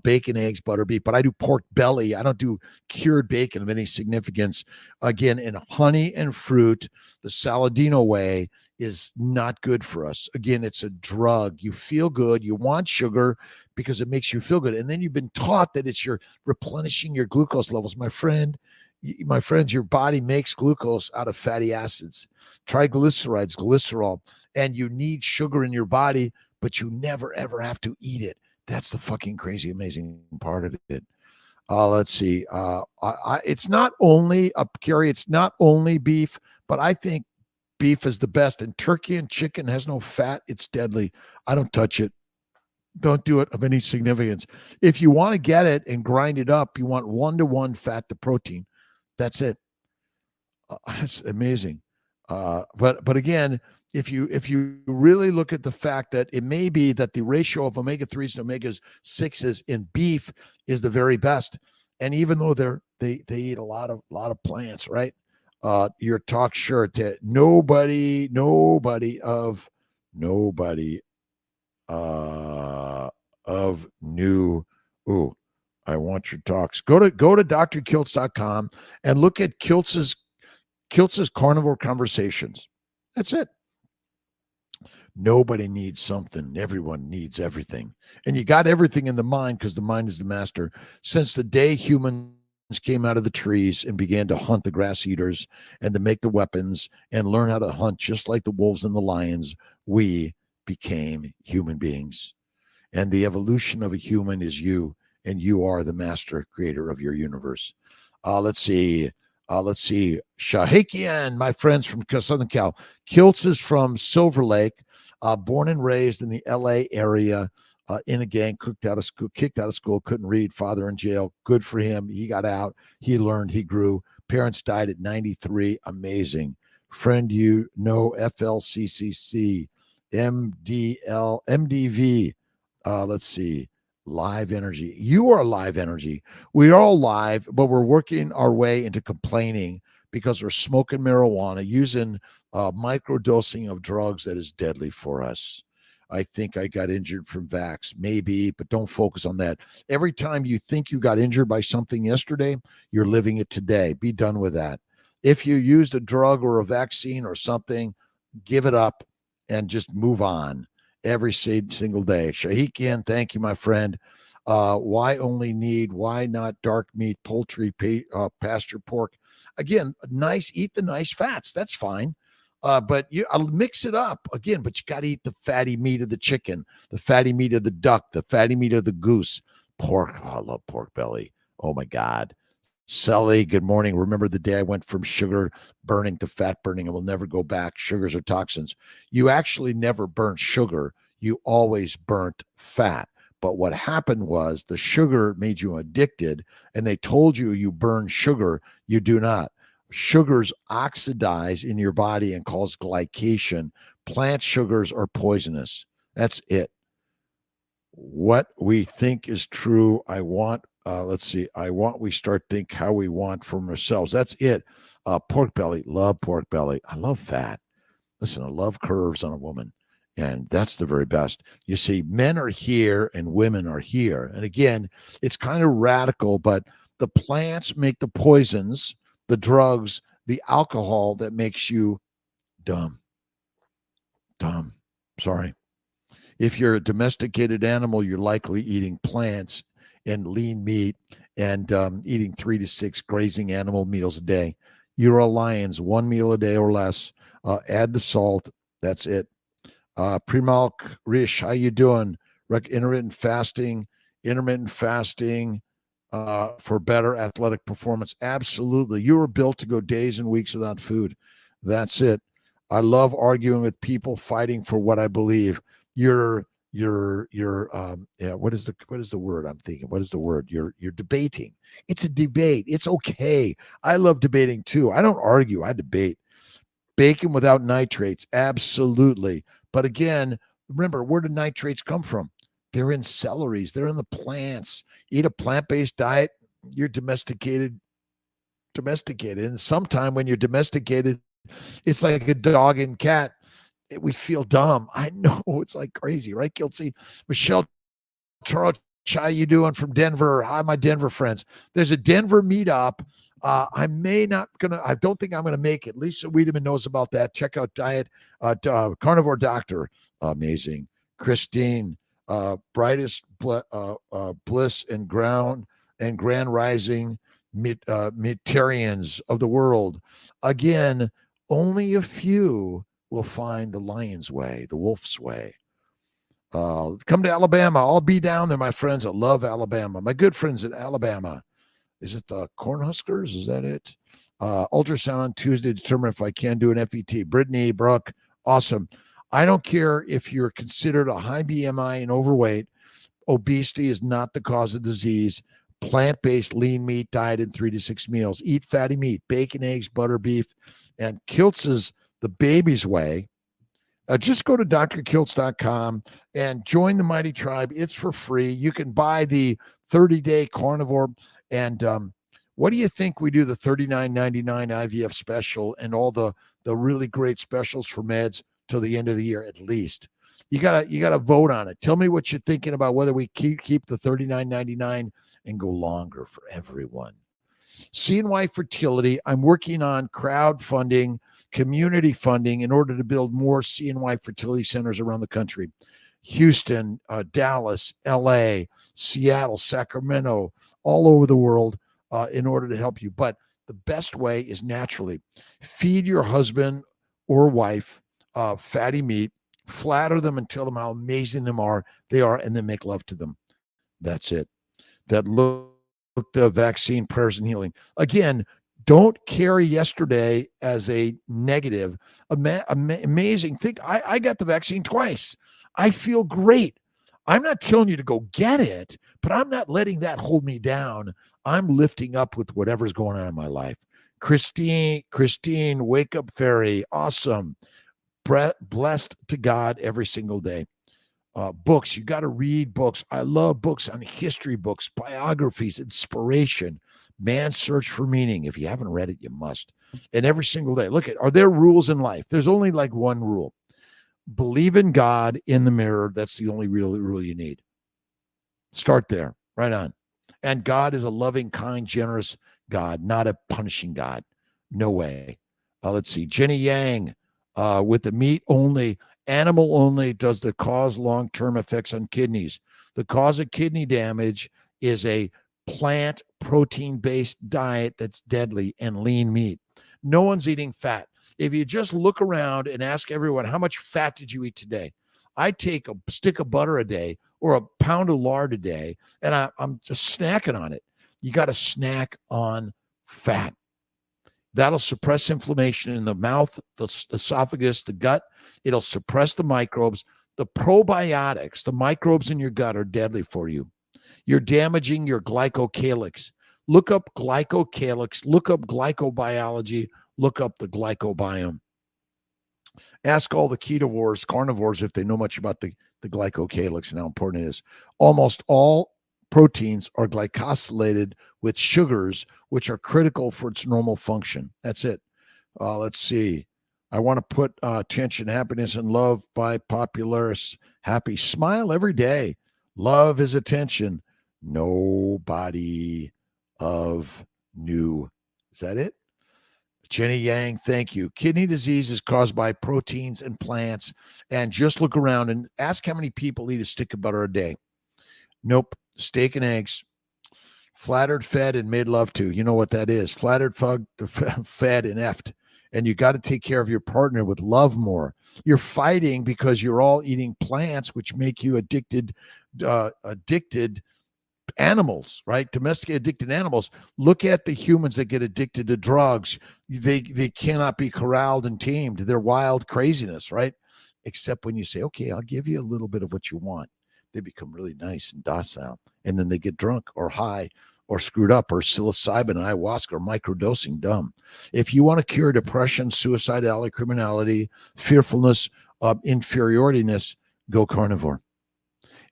Speaker 1: Bacon, eggs, butter, beef, but I do pork belly. I don't do cured bacon of any significance. Again, in honey and fruit, the Saladino way is not good for us. Again, it's a drug. You feel good. You want sugar because it makes you feel good. And then you've been taught that it's your replenishing your glucose levels. My friends, your body makes glucose out of fatty acids, triglycerides, glycerol, and you need sugar in your body, but you never, ever have to eat it. That's the fucking crazy, amazing part of it. Let's see. It's not only Carrie, it's not only beef, but I think beef is the best. And turkey and chicken has no fat. It's deadly. I don't touch it. Don't do it of any significance. If you want to get it and grind it up, you want 1-to-1 fat to protein. That's it. That's amazing. But again, if you really look at the fact that it may be that the ratio of omega-3s and omega-6s in beef is the very best, and even though they eat a lot of plants, right? Your talk shirt that nobody of new. Ooh, I want your talks. Go to drkiltz.com and look at Kiltz's Carnivore Conversations. That's it. Nobody needs something. Everyone needs everything. And you got everything in the mind because the mind is the master. Since the day humans came out of the trees and began to hunt the grass eaters and to make the weapons and learn how to hunt just like the wolves and the lions, we became human beings. And the evolution of a human is you, and you are the master creator of your universe. Let's see. Shahikian, my friends from Southern Cal. Kiltz is from Silver Lake, born and raised in the LA area, in a gang, kicked out of school, couldn't read, father in jail. Good for him. He got out. He learned, he grew. Parents died at 93. Amazing. Friend, you know, FLCCC, MDL, MDV. Let's see. Live energy. You are live energy. We are all live, but we're working our way into complaining because we're smoking marijuana, using microdosing of drugs that is deadly for us. I think I got injured from vax, maybe, but don't focus on that. Every time you think you got injured by something yesterday, you're living it today. Be done with that. If you used a drug or a vaccine or something, give it up and just move on every single day. Shahikian, thank you, my friend. Why not dark meat, poultry, pasture pork? Again, eat the nice fats. That's fine. But I'll mix it up again, but you got to eat the fatty meat of the chicken, the fatty meat of the duck, the fatty meat of the goose. Pork. Oh, I love pork belly. Oh my God. Sully, good morning. Remember the day I went from sugar burning to fat burning and will never go back. Sugars are toxins. You actually never burnt sugar. You always burnt fat. But what happened was the sugar made you addicted, and they told you burn sugar. You do not. Sugars oxidize in your body and cause glycation. Plant sugars are poisonous. That's it. What we think is true. We start think how we want from ourselves. That's it. Pork belly. Love pork belly. I love fat. Listen, I love curves on a woman. And that's the very best. You see, men are here and women are here. And again, it's kind of radical, but the plants make the poisons, the drugs, the alcohol that makes you dumb. Dumb. Sorry. If you're a domesticated animal, you're likely eating plants and lean meat and eating 3 to 6 grazing animal meals a day. You're a lion's, 1 meal a day or less. Add the salt. That's it. Primalk Rish, how you doing? Intermittent fasting for better athletic performance. Absolutely. You were built to go days and weeks without food. That's it. I love arguing with people, fighting for what I believe. What is the word I'm thinking? What is the word? You're debating. It's a debate. It's okay. I love debating too. I don't argue. I debate. Bacon without nitrates. Absolutely. But again, remember, where do nitrates come from? They're in celeries. They're in the plants. Eat a plant-based diet. You're domesticated. And sometime when you're domesticated, it's like a dog and cat. We feel dumb. I know, it's like crazy, right, Kiltsy? Michelle Charles, how you doing from Denver? Hi, my Denver friends. There's a Denver meetup. I don't think I'm gonna make it. Lisa Wiedemann knows about that. Check out Carnivore Doctor. Amazing. Christine, brightest bliss and grand rising Mitarians of the world. Again, only a few will find the lion's way, the wolf's way. Come to Alabama. I'll be down there, my friends. I love Alabama. My good friends in Alabama. Is it the Cornhuskers? Is that it? Ultrasound on Tuesday to determine if I can do an FET. Brittany, Brooke, awesome. I don't care if you're considered a high BMI and overweight. Obesity is not the cause of disease. Plant-based lean meat diet in 3 to 6 meals. Eat fatty meat, bacon, eggs, butter, beef. And Kiltz's The Baby's Way Just go to drkiltz.com and join the Mighty Tribe. It's for free. You can buy the 30-day Carnivore. And what do you think we do the $39.99 IVF special and all the really great specials for meds till the end of the year at least? You gotta vote on it. Tell me what you're thinking about whether we keep the $39.99 and go longer for everyone. CNY Fertility, I'm working on crowdfunding, community funding in order to build more CNY fertility centers around the country. Houston, Dallas, LA, Seattle, Sacramento, all over the world in order to help you. But the best way is naturally. Feed your husband or wife fatty meat, flatter them and tell them how amazing they are, and then make love to them. That's it. That look the vaccine, prayers, and healing. Again, don't carry yesterday as a negative. Amazing. Think I got the vaccine twice. I feel great. I'm not telling you to go get it, but I'm not letting that hold me down. I'm lifting up with whatever's going on in my life. Christine, wake up fairy. Awesome. Blessed to God every single day. Books, you got to read books. I love books on history, books, biographies, inspiration, man's search for meaning. If you haven't read it, you must. And every single day, are there rules in life? There's only like one rule. Believe in God in the mirror. That's the only real rule you need. Start there, right on. And God is a loving, kind, generous God, not a punishing God. No way. Let's see. Jenny Yang, with the meat only, animal only, does the cause long-term effects on kidneys. The cause of kidney damage is a plant protein-based diet that's deadly and lean meat. No one's eating fat. If you just look around and ask everyone, how much fat did you eat today? I take a stick of butter a day or a pound of lard a day, and I'm just snacking on it. You got to snack on fat. That'll suppress inflammation in the mouth, the esophagus, the gut. It'll suppress the microbes. The probiotics, the microbes in your gut, are deadly for you. You're damaging your glycocalyx. Look up glycocalyx. Look up glycobiology. Look up the glycobiome. Ask all the ketovores, carnivores, if they know much about the glycocalyx and how important it is. Almost all proteins are glycosylated with sugars, which are critical for its normal function. That's it. Let's see. I want to put attention, happiness, and love by Popularis. Happy. Smile every day. Love is attention. Nobody of new. Is that it? Jenny Yang, thank you. Kidney disease is caused by proteins and plants. And just look around and ask how many people eat a stick of butter a day. Nope. Steak and eggs. Flattered, fed, and made love to. You know what that is. Flattered, fed, and effed. And you got to take care of your partner with love more. You're fighting because you're all eating plants, which make you addicted animals, right? Domesticated addicted animals. Look at the humans that get addicted to drugs. They cannot be corralled and tamed. They're wild craziness, right? Except when you say, okay, I'll give you a little bit of what you want. They become really nice and docile. And then they get drunk or high or screwed up or psilocybin, ayahuasca, or microdosing dumb. If you want to cure depression, suicidality, criminality, fearfulness, inferioritiness, go carnivore.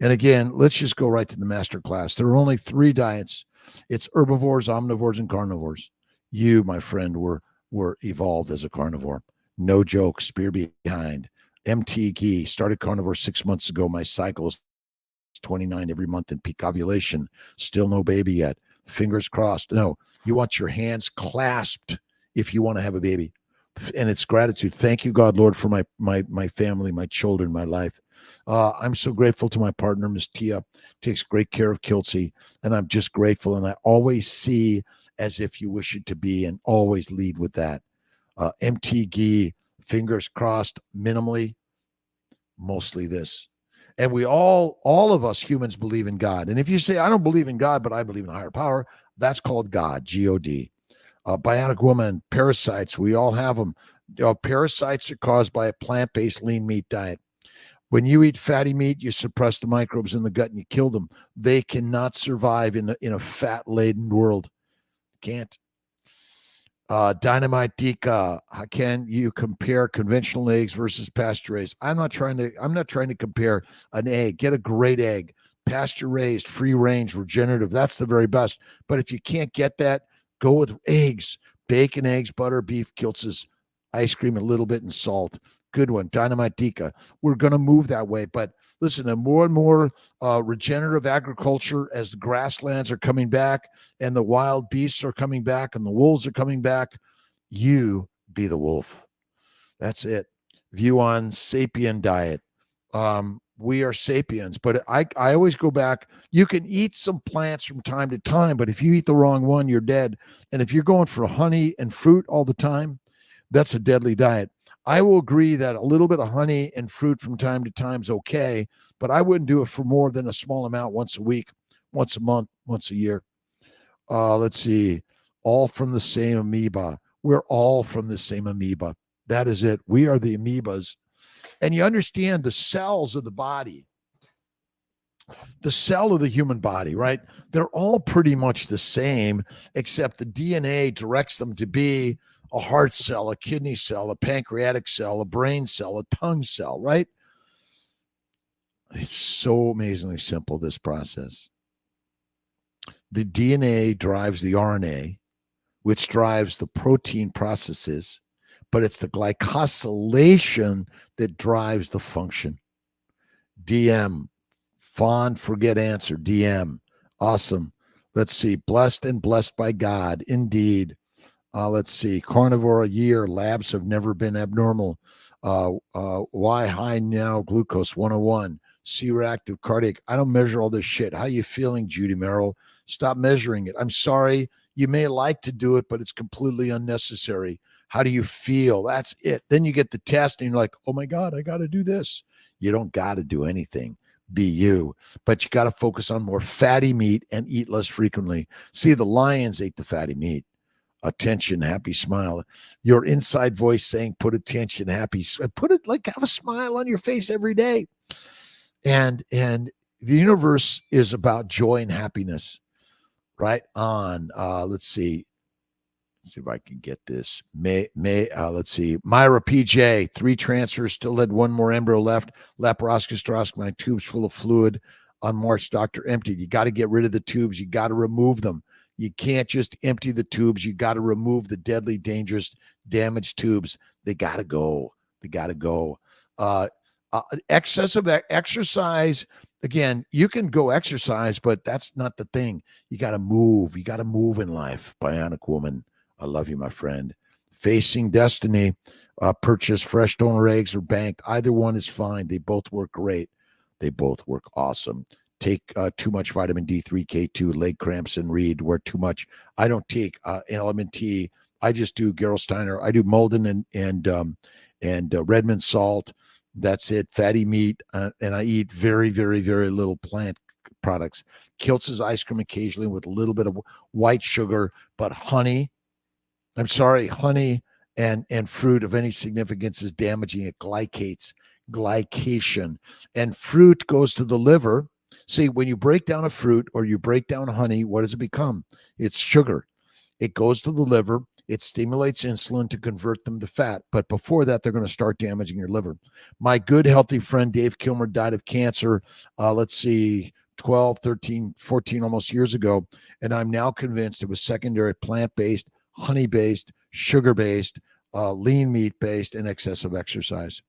Speaker 1: And again, let's just go right to the master class. There are only 3 diets. It's herbivores, omnivores, and carnivores. You, my friend, were evolved as a carnivore. No joke, spear behind. MT Ghee, started carnivore 6 months ago. My cycle is 29 every month in peak ovulation. Still no baby yet. Fingers crossed. No, you want your hands clasped if you want to have a baby. And it's gratitude. Thank you, God, Lord, for my family, my children, my life. I'm so grateful to my partner, Miss Tia, takes great care of Kiltsy, and I'm just grateful. And I always see as if you wish it to be, and always lead with that. MT Ghee, fingers crossed, minimally, mostly this. And we all of us humans believe in God. And if you say, I don't believe in God, but I believe in a higher power, that's called God, G-O-D. Bionic woman, parasites, we all have them. Parasites are caused by a plant-based lean meat diet. When you eat fatty meat, you suppress the microbes in the gut and you kill them. They cannot survive in a fat-laden world. Can't. Dynamite Dika, how can you compare conventional eggs versus pasture raised? I'm not trying to compare an egg. Get a great egg, pasture raised, free range, regenerative. That's the very best. But if you can't get that, go with eggs, bacon, eggs, butter, beef, Kiltz's ice cream, a little bit, and salt. Good one, Dynamite Dika. We're going to move that way. But listen, and more regenerative agriculture as the grasslands are coming back and the wild beasts are coming back and the wolves are coming back. You be the wolf. That's it. View on sapien diet. We are sapiens, but I always go back. You can eat some plants from time to time, but if you eat the wrong one, you're dead. And if you're going for honey and fruit all the time, that's a deadly diet. I will agree that a little bit of honey and fruit from time to time is okay, but I wouldn't do it for more than a small amount once a week, once a month, once a year. Let's see. All from the same amoeba. We're all from the same amoeba. That is it. We are the amoebas. And you understand the cells of the body, the cell of the human body, right? They're all pretty much the same, except the DNA directs them to be a heart cell, a kidney cell, a pancreatic cell, a brain cell, a tongue cell, right? It's so amazingly simple, this process. The DNA drives the RNA, which drives the protein processes, but it's the glycosylation that drives the function. DM, fond, forget answer, DM. Awesome. Let's see. Blessed and blessed by God. Indeed. Let's see. Carnivore a year. Labs have never been abnormal. Why high now? Glucose 101. C-reactive cardiac. I don't measure all this shit. How you feeling, Judy Merrill? Stop measuring it. I'm sorry. You may like to do it, but it's completely unnecessary. How do you feel? That's it. Then you get the test and you're like, oh my God, I got to do this. You don't got to do anything. Be you. But you got to focus on more fatty meat and eat less frequently. See, the lions ate the fatty meat. Attention, happy smile. Your inside voice saying, put attention, happy. Put it like have a smile on your face every day. And the universe is about joy and happiness. Right on. Let's see if I can get this. Let's see. Myra PJ, 3 transfers, still had 1 more embryo left. Laparoscopy, my tubes full of fluid. On March, doctor emptied. You got to get rid of the tubes. You got to remove them. You can't just empty the tubes. You got to remove the deadly, dangerous, damaged tubes. They got to go. They got to go. Excessive exercise. Again, you can go exercise, but that's not the thing. You got to move. You got to move in life. Bionic woman. I love you, my friend. Facing destiny. Purchase fresh donor eggs or banked. Either one is fine. They both work great. They both work awesome. Take too much vitamin D3, K2, leg cramps, and read. Where too much. I don't take element T. I just do Gerolsteiner. I do Malden and Redmond salt. That's it. Fatty meat. And I eat very, very, very little plant products. Kiltz's ice cream occasionally with a little bit of white sugar, but honey and fruit of any significance is damaging. It glycates, glycation. And fruit goes to the liver. See, when you break down a fruit or you break down honey, what does it become? It's sugar. It goes to the liver. It stimulates insulin to convert them to fat. But before that, they're going to start damaging your liver. My good, healthy friend, Dave Kilmer, died of cancer, 12, 13, 14 almost years ago. And I'm now convinced it was secondary plant-based, honey-based, sugar-based, lean meat-based, and excessive exercise.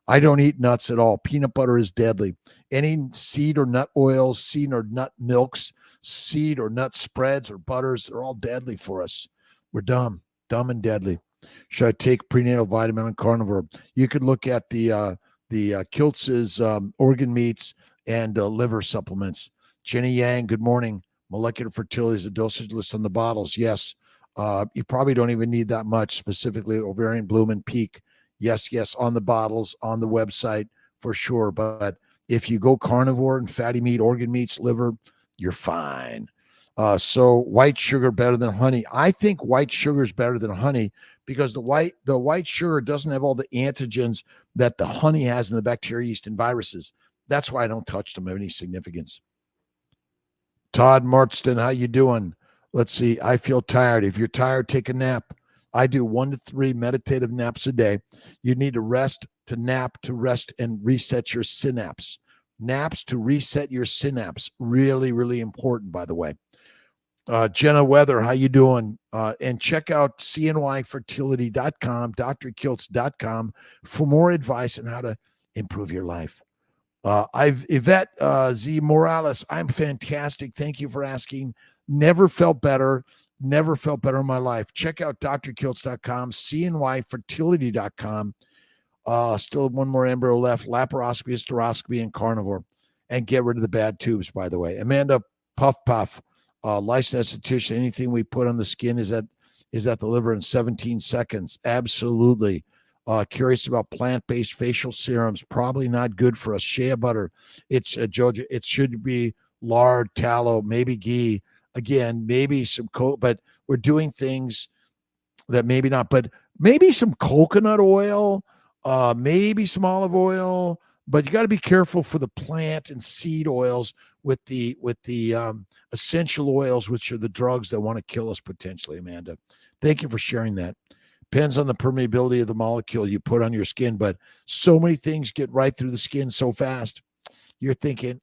Speaker 1: I don't eat nuts at all. Peanut butter is deadly. Any seed or nut oils, seed or nut milks, seed or nut spreads or butters are all deadly for us. We're dumb and deadly. Should I take prenatal vitamin and carnivore? You could look at the Kiltz's organ meats and liver supplements. Jenny Yang, good morning. Molecular fertility is a dosage list on the bottles. Yes. You probably don't even need that much, specifically ovarian bloom and peak. Yes, on the bottles, on the website for sure. But if you go carnivore and fatty meat, organ meats, liver, you're fine. So white sugar better than honey. I think white sugar is better than honey because the white sugar doesn't have all the antigens that the honey has in the bacteria, yeast, and viruses. That's why I don't touch them of any significance. Todd Marston, how you doing? Let's see. I feel tired. If you're tired, take a nap. I do 1 to 3 meditative naps a day. You need to rest, to nap, to rest and reset your synapse. Naps to reset your synapse. Really, really important, by the way. Jenna Weather, how you doing? And check out cnyfertility.com, drkiltz.com for more advice on how to improve your life. Yvette Z. Morales, I'm fantastic. Thank you for asking. Never felt better. Never felt better in my life. Check out drkiltz.com, cnyfertility.com. Still one more embryo left, laparoscopy, hysteroscopy, and carnivore. And get rid of the bad tubes, by the way. Amanda Puff, licensed esthetician. Anything we put on the skin is at the liver in 17 seconds. Absolutely. Curious about plant-based facial serums. Probably not good for us. Shea butter. It's Georgia. It should be lard, tallow, maybe ghee. Again, maybe some but we're doing things that maybe not. But maybe some coconut oil, maybe some olive oil. But you got to be careful for the plant and seed oils with the essential oils, which are the drugs that want to kill us potentially. Amanda, thank you for sharing that. Depends on the permeability of the molecule you put on your skin, but so many things get right through the skin so fast. You're thinking,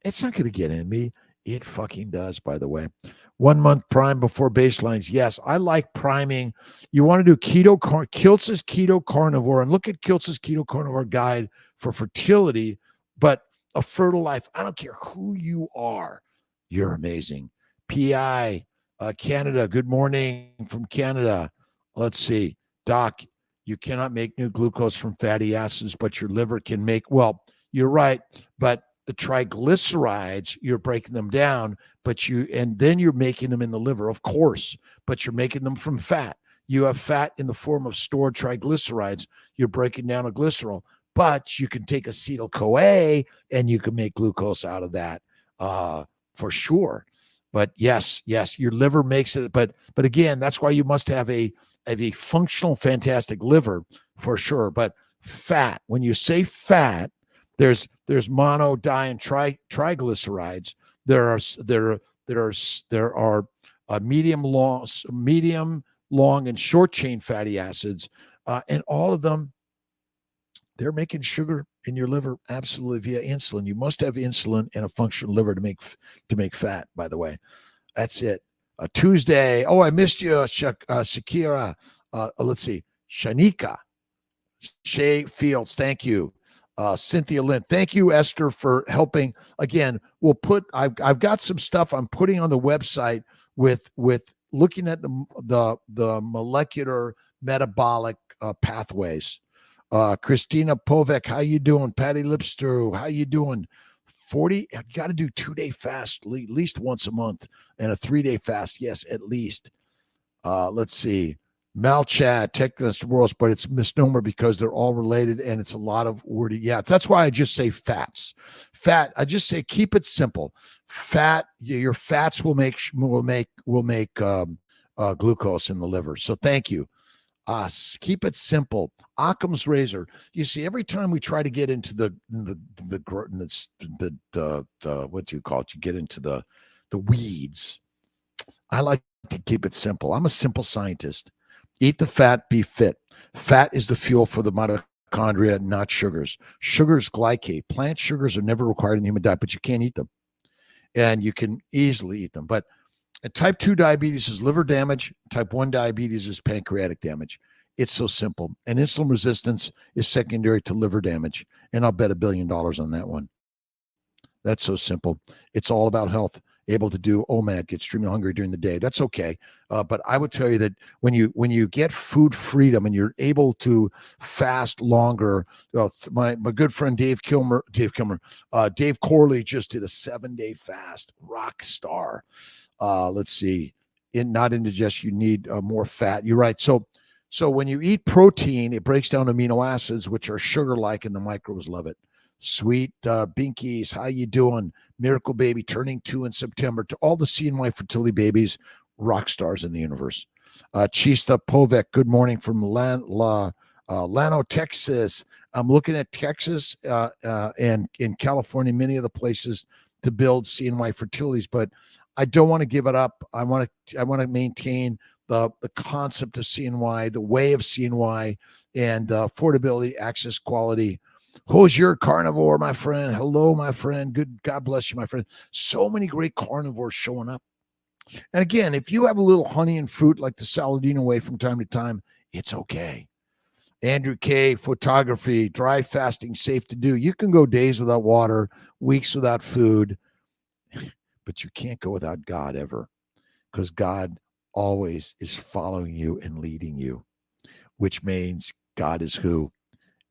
Speaker 1: it's not going to get in me. It fucking does, by the way. 1 month prime before baselines. Yes, I like priming. You want to do Kiltz's Keto Carnivore, and look at Kiltz's Keto Carnivore guide for fertility, but a fertile life. I don't care who you are. You're amazing. PI, Canada, good morning from Canada. Let's see. Doc, you cannot make new glucose from fatty acids, but your liver can make, well, you're right, but the triglycerides, you're breaking them down, and then you're making them in the liver, of course, but you're making them from fat. You have fat in the form of stored triglycerides. You're breaking down a glycerol, but you can take acetyl-CoA and you can make glucose out of that for sure. But yes, your liver makes it. But again, that's why you must have a functional, fantastic liver for sure. But fat, when you say fat, there's mono, di, and triglycerides. There are medium, long, and short chain fatty acids, and all of them, they're making sugar in your liver absolutely via insulin. You must have insulin and a functional liver to make fat, by the way. That's it. Tuesday. Oh, I missed you, Shakira. Let's see. Shanika. Shay Fields. Thank you. Cynthia Lynn. Thank you, Esther, for helping. Again, I've got some stuff I'm putting on the website with looking at the molecular metabolic pathways. Christina Povek, how you doing? Patty Lipster, how you doing? 40, you got to do 2-day fast at least once a month and a 3-day fast. Yes, at least. Let's see. Malchad, Technist Worlds, but it's a misnomer because they're all related and it's a lot of wordy. Yeah, that's why I just say fats. Fat, I just say keep it simple. Fat, your fats will make glucose in the liver. So thank you. Keep it simple. Occam's razor. You see, every time we try to get into the what do you call it? You get into the weeds. I like to keep it simple. I'm a simple scientist. Eat the fat, be fit. Fat is the fuel for the mitochondria, not sugars. Sugars glycate. Plant sugars are never required in the human diet, but you can't eat them. And you can easily eat them. But type 2 diabetes is liver damage. Type 1 diabetes is pancreatic damage. It's so simple. And insulin resistance is secondary to liver damage. And I'll bet $1 billion on that one. That's so simple. It's all about health. Able to do OMAD, get extremely hungry during the day. That's okay. But I would tell you that when you get food freedom and you're able to fast longer, my good friend Dave Corley just did a 7-day fast, rock star. Let's see, not indigestion, you need more fat. You're right. So when you eat protein, it breaks down amino acids, which are sugar-like, and the microbes love it. Sweet Binkies, how you doing? Miracle Baby turning 2 in September. To all the CNY fertility babies, rock stars in the universe. Chista Povek, good morning from Lano, Texas. I'm looking at Texas and in California, many of the places to build CNY fertilities, but I don't want to give it up. I want to maintain the concept of CNY, the way of CNY, and affordability, access, quality. Who's your carnivore, my friend? Hello, my friend. Good. God bless you, my friend. So many great carnivores showing up. And again, if you have a little honey and fruit like the Saladino way from time to time, it's okay. Andrew K, photography, dry fasting, safe to do. You can go days without water, weeks without food, but you can't go without God ever, because God always is following you and leading you, which means God is who?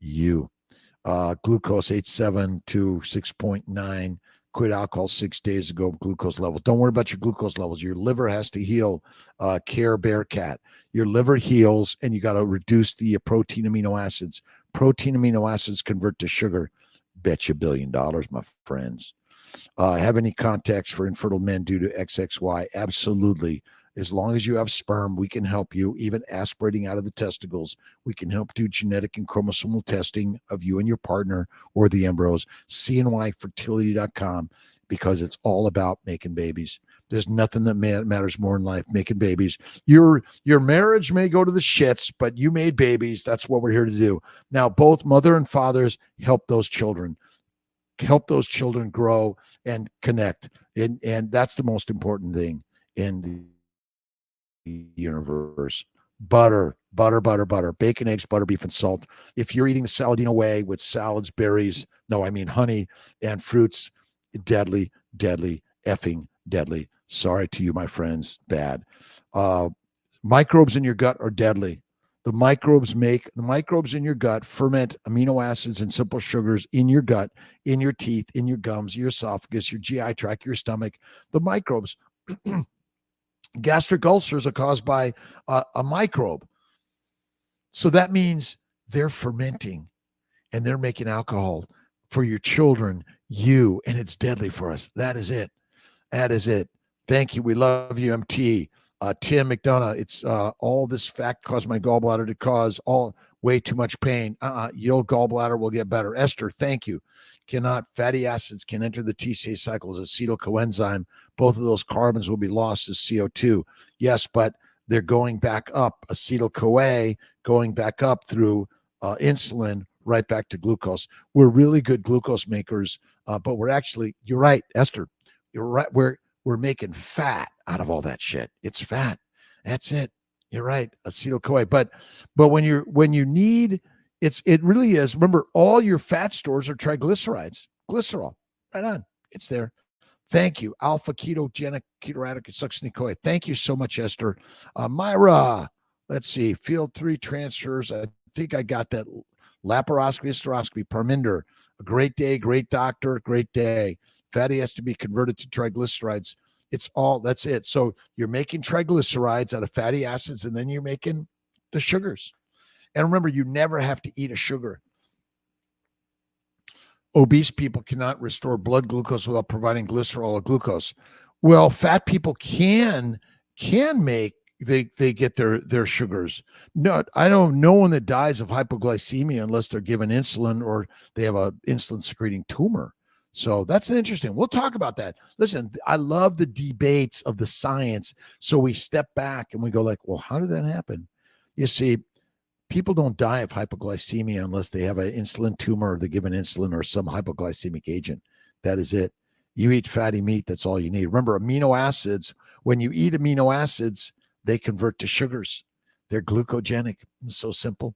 Speaker 1: You. Glucose 8.7 to 6.9. Quit alcohol 6 days ago. Glucose levels. Don't worry about your glucose levels. Your liver has to heal. Care Bearcat. Your liver heals, and you got to reduce the protein amino acids. Protein amino acids convert to sugar. Bet you $1 billion, my friends. Have any contacts for infertile men due to XXY? Absolutely. As long as you have sperm, we can help you. Even aspirating out of the testicles, we can help do genetic and chromosomal testing of you and your partner or the embryos. CNYfertility.com, because it's all about making babies. There's nothing that matters more in life, making babies. Your marriage may go to the shits, but you made babies. That's what we're here to do. Now, both mother and fathers help those children. Help those children grow and connect. And that's the most important thing in the universe. Butter, bacon, eggs, butter, beef, and salt. If you're eating the Saladino way with salads, berries, honey and fruits, deadly, effing deadly. Sorry to you, my friends, bad. Microbes in your gut are deadly. The microbes in your gut ferment amino acids and simple sugars in your gut, in your teeth, in your gums, your esophagus, your GI tract, your stomach. The microbes. Gastric ulcers are caused by a microbe. So that means they're fermenting and they're making alcohol for your children, you, and it's deadly for us. That is it. Thank you. We love you, MT. Tim McDonough, it's all this fat caused my gallbladder to cause way too much pain. Your gallbladder will get better. Esther, thank you. Fatty acids can enter the TCA cycle as acetyl coenzyme. Both of those carbons will be lost as CO2. Yes, but they're going back up. Acetyl CoA going back up through insulin, right back to glucose. We're really good glucose makers, but we're actually, you're right, Esther, you're right. We're making fat out of all that shit. It's fat. That's it. You're right. Acetyl CoA. But when you need, it really is. Remember, all your fat stores are triglycerides, glycerol. Right on. It's there. Thank you. Alpha ketogenic ketoradicate succinate CoA. Thank you so much, Esther. Myra, let's see. Field 3 transfers. I think I got that. Laparoscopy, hysteroscopy, Parminder. A great day, great doctor, great day. Fatty has to be converted to triglycerides. That's it. So you're making triglycerides out of fatty acids, and then you're making the sugars. And remember, you never have to eat a sugar. Obese people cannot restore blood glucose without providing glycerol or glucose. Well, fat people can make, they get their sugars. No, I know no one that dies of hypoglycemia unless they're given insulin or they have a insulin secreting tumor. So that's interesting. We'll talk about that. Listen, I love the debates of the science. So we step back and we go like, well, how did that happen? You see, people don't die of hypoglycemia unless they have an insulin tumor or they're given insulin or some hypoglycemic agent. That is it. You eat fatty meat, that's all you need. Remember, amino acids, when you eat amino acids, they convert to sugars. They're glucogenic. It's so simple.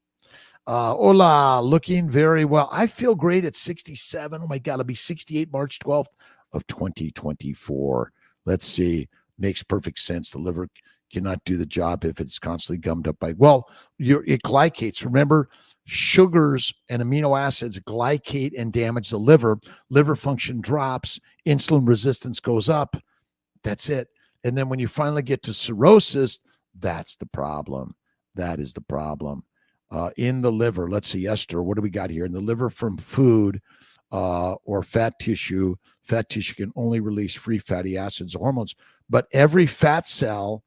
Speaker 1: Hola, looking very well. I feel great at 67. Oh my God, I'll be 68 March 12th of 2024. Let's see. Makes perfect sense. The liver cannot do the job if it's constantly gummed up by, it glycates. Remember, sugars and amino acids glycate and damage the liver. Liver function drops. Insulin resistance goes up. That's it. And then when you finally get to cirrhosis, that's the problem. That is the problem. In the liver, let's see, Esther, what do we got here? In the liver from food or fat tissue can only release free fatty acids or hormones. But every fat cell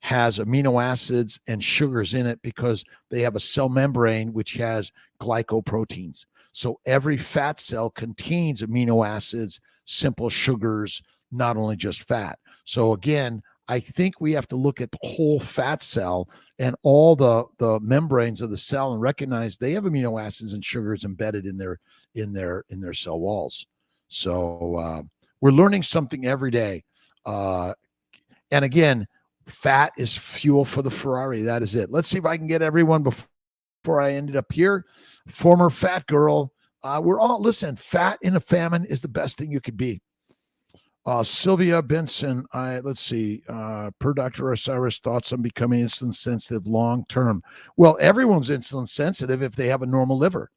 Speaker 1: has amino acids and sugars in it because they have a cell membrane which has glycoproteins. So every fat cell contains amino acids, simple sugars, not only just fat. So again, I think we have to look at the whole fat cell and all the membranes of the cell and recognize they have amino acids and sugars embedded in their cell walls. So we're learning something every day. And again, fat is fuel for the Ferrari. That is it. Let's see if I can get everyone before I ended up here. Former fat girl. Listen, fat in a famine is the best thing you could be. Sylvia Benson, let's see, per Dr. Osiris, thoughts on becoming insulin sensitive long term. Well, everyone's insulin sensitive if they have a normal liver.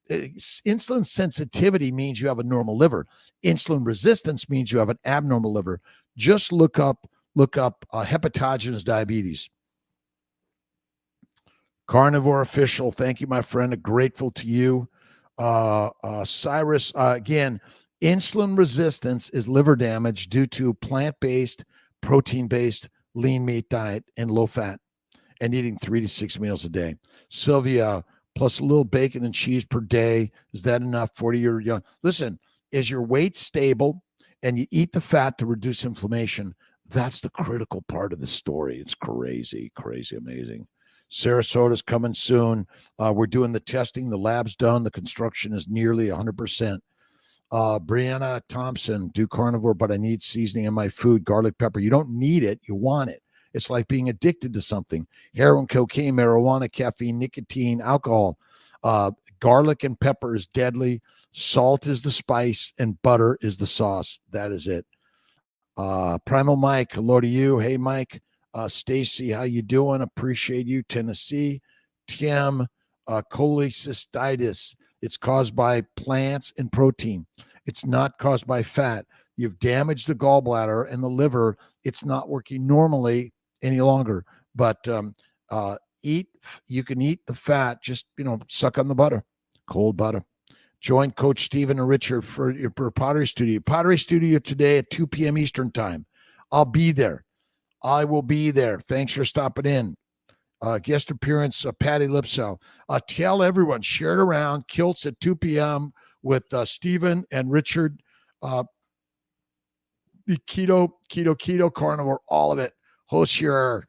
Speaker 1: Insulin sensitivity means you have a normal liver. Insulin resistance means you have an abnormal liver. Just look up hepatogenous diabetes. Carnivore official, thank you, my friend. Grateful to you. Cyrus, again, insulin resistance is liver damage due to plant-based, protein-based, lean meat diet and low fat, and eating 3 to 6 meals a day. Sylvia, plus a little bacon and cheese per day. Is that enough? 40-year young. Listen, is your weight stable and you eat the fat to reduce inflammation? That's the critical part of the story. It's crazy, crazy, amazing. Sarasota's coming soon. We're doing the testing. The lab's done. The construction is nearly 100%. Brianna Thompson, do carnivore, but I need seasoning in my food, garlic, pepper. You don't need it. You want it. It's like being addicted to something. Heroin, cocaine, marijuana, caffeine, nicotine, alcohol. Garlic and pepper is deadly. Salt is the spice, and butter is the sauce. That is it. Primal Mike, hello to you. Hey, Mike. Stacy, how you doing? Appreciate you. Tennessee. Tim, cholecystitis. It's caused by plants and protein. It's not caused by fat. You've damaged the gallbladder and the liver. It's not working normally any longer. But you can eat the fat. Just, suck on the butter, cold butter. Join Coach Stephen and Richard for Pottery Studio. Pottery Studio today at 2 p.m. Eastern time. I'll be there. I will be there. Thanks for stopping in. Guest appearance, Patty Lipso. Tell everyone, share it around. Kilts at 2 p.m. with Stephen and Richard. The keto, carnivore, all of it. Host your,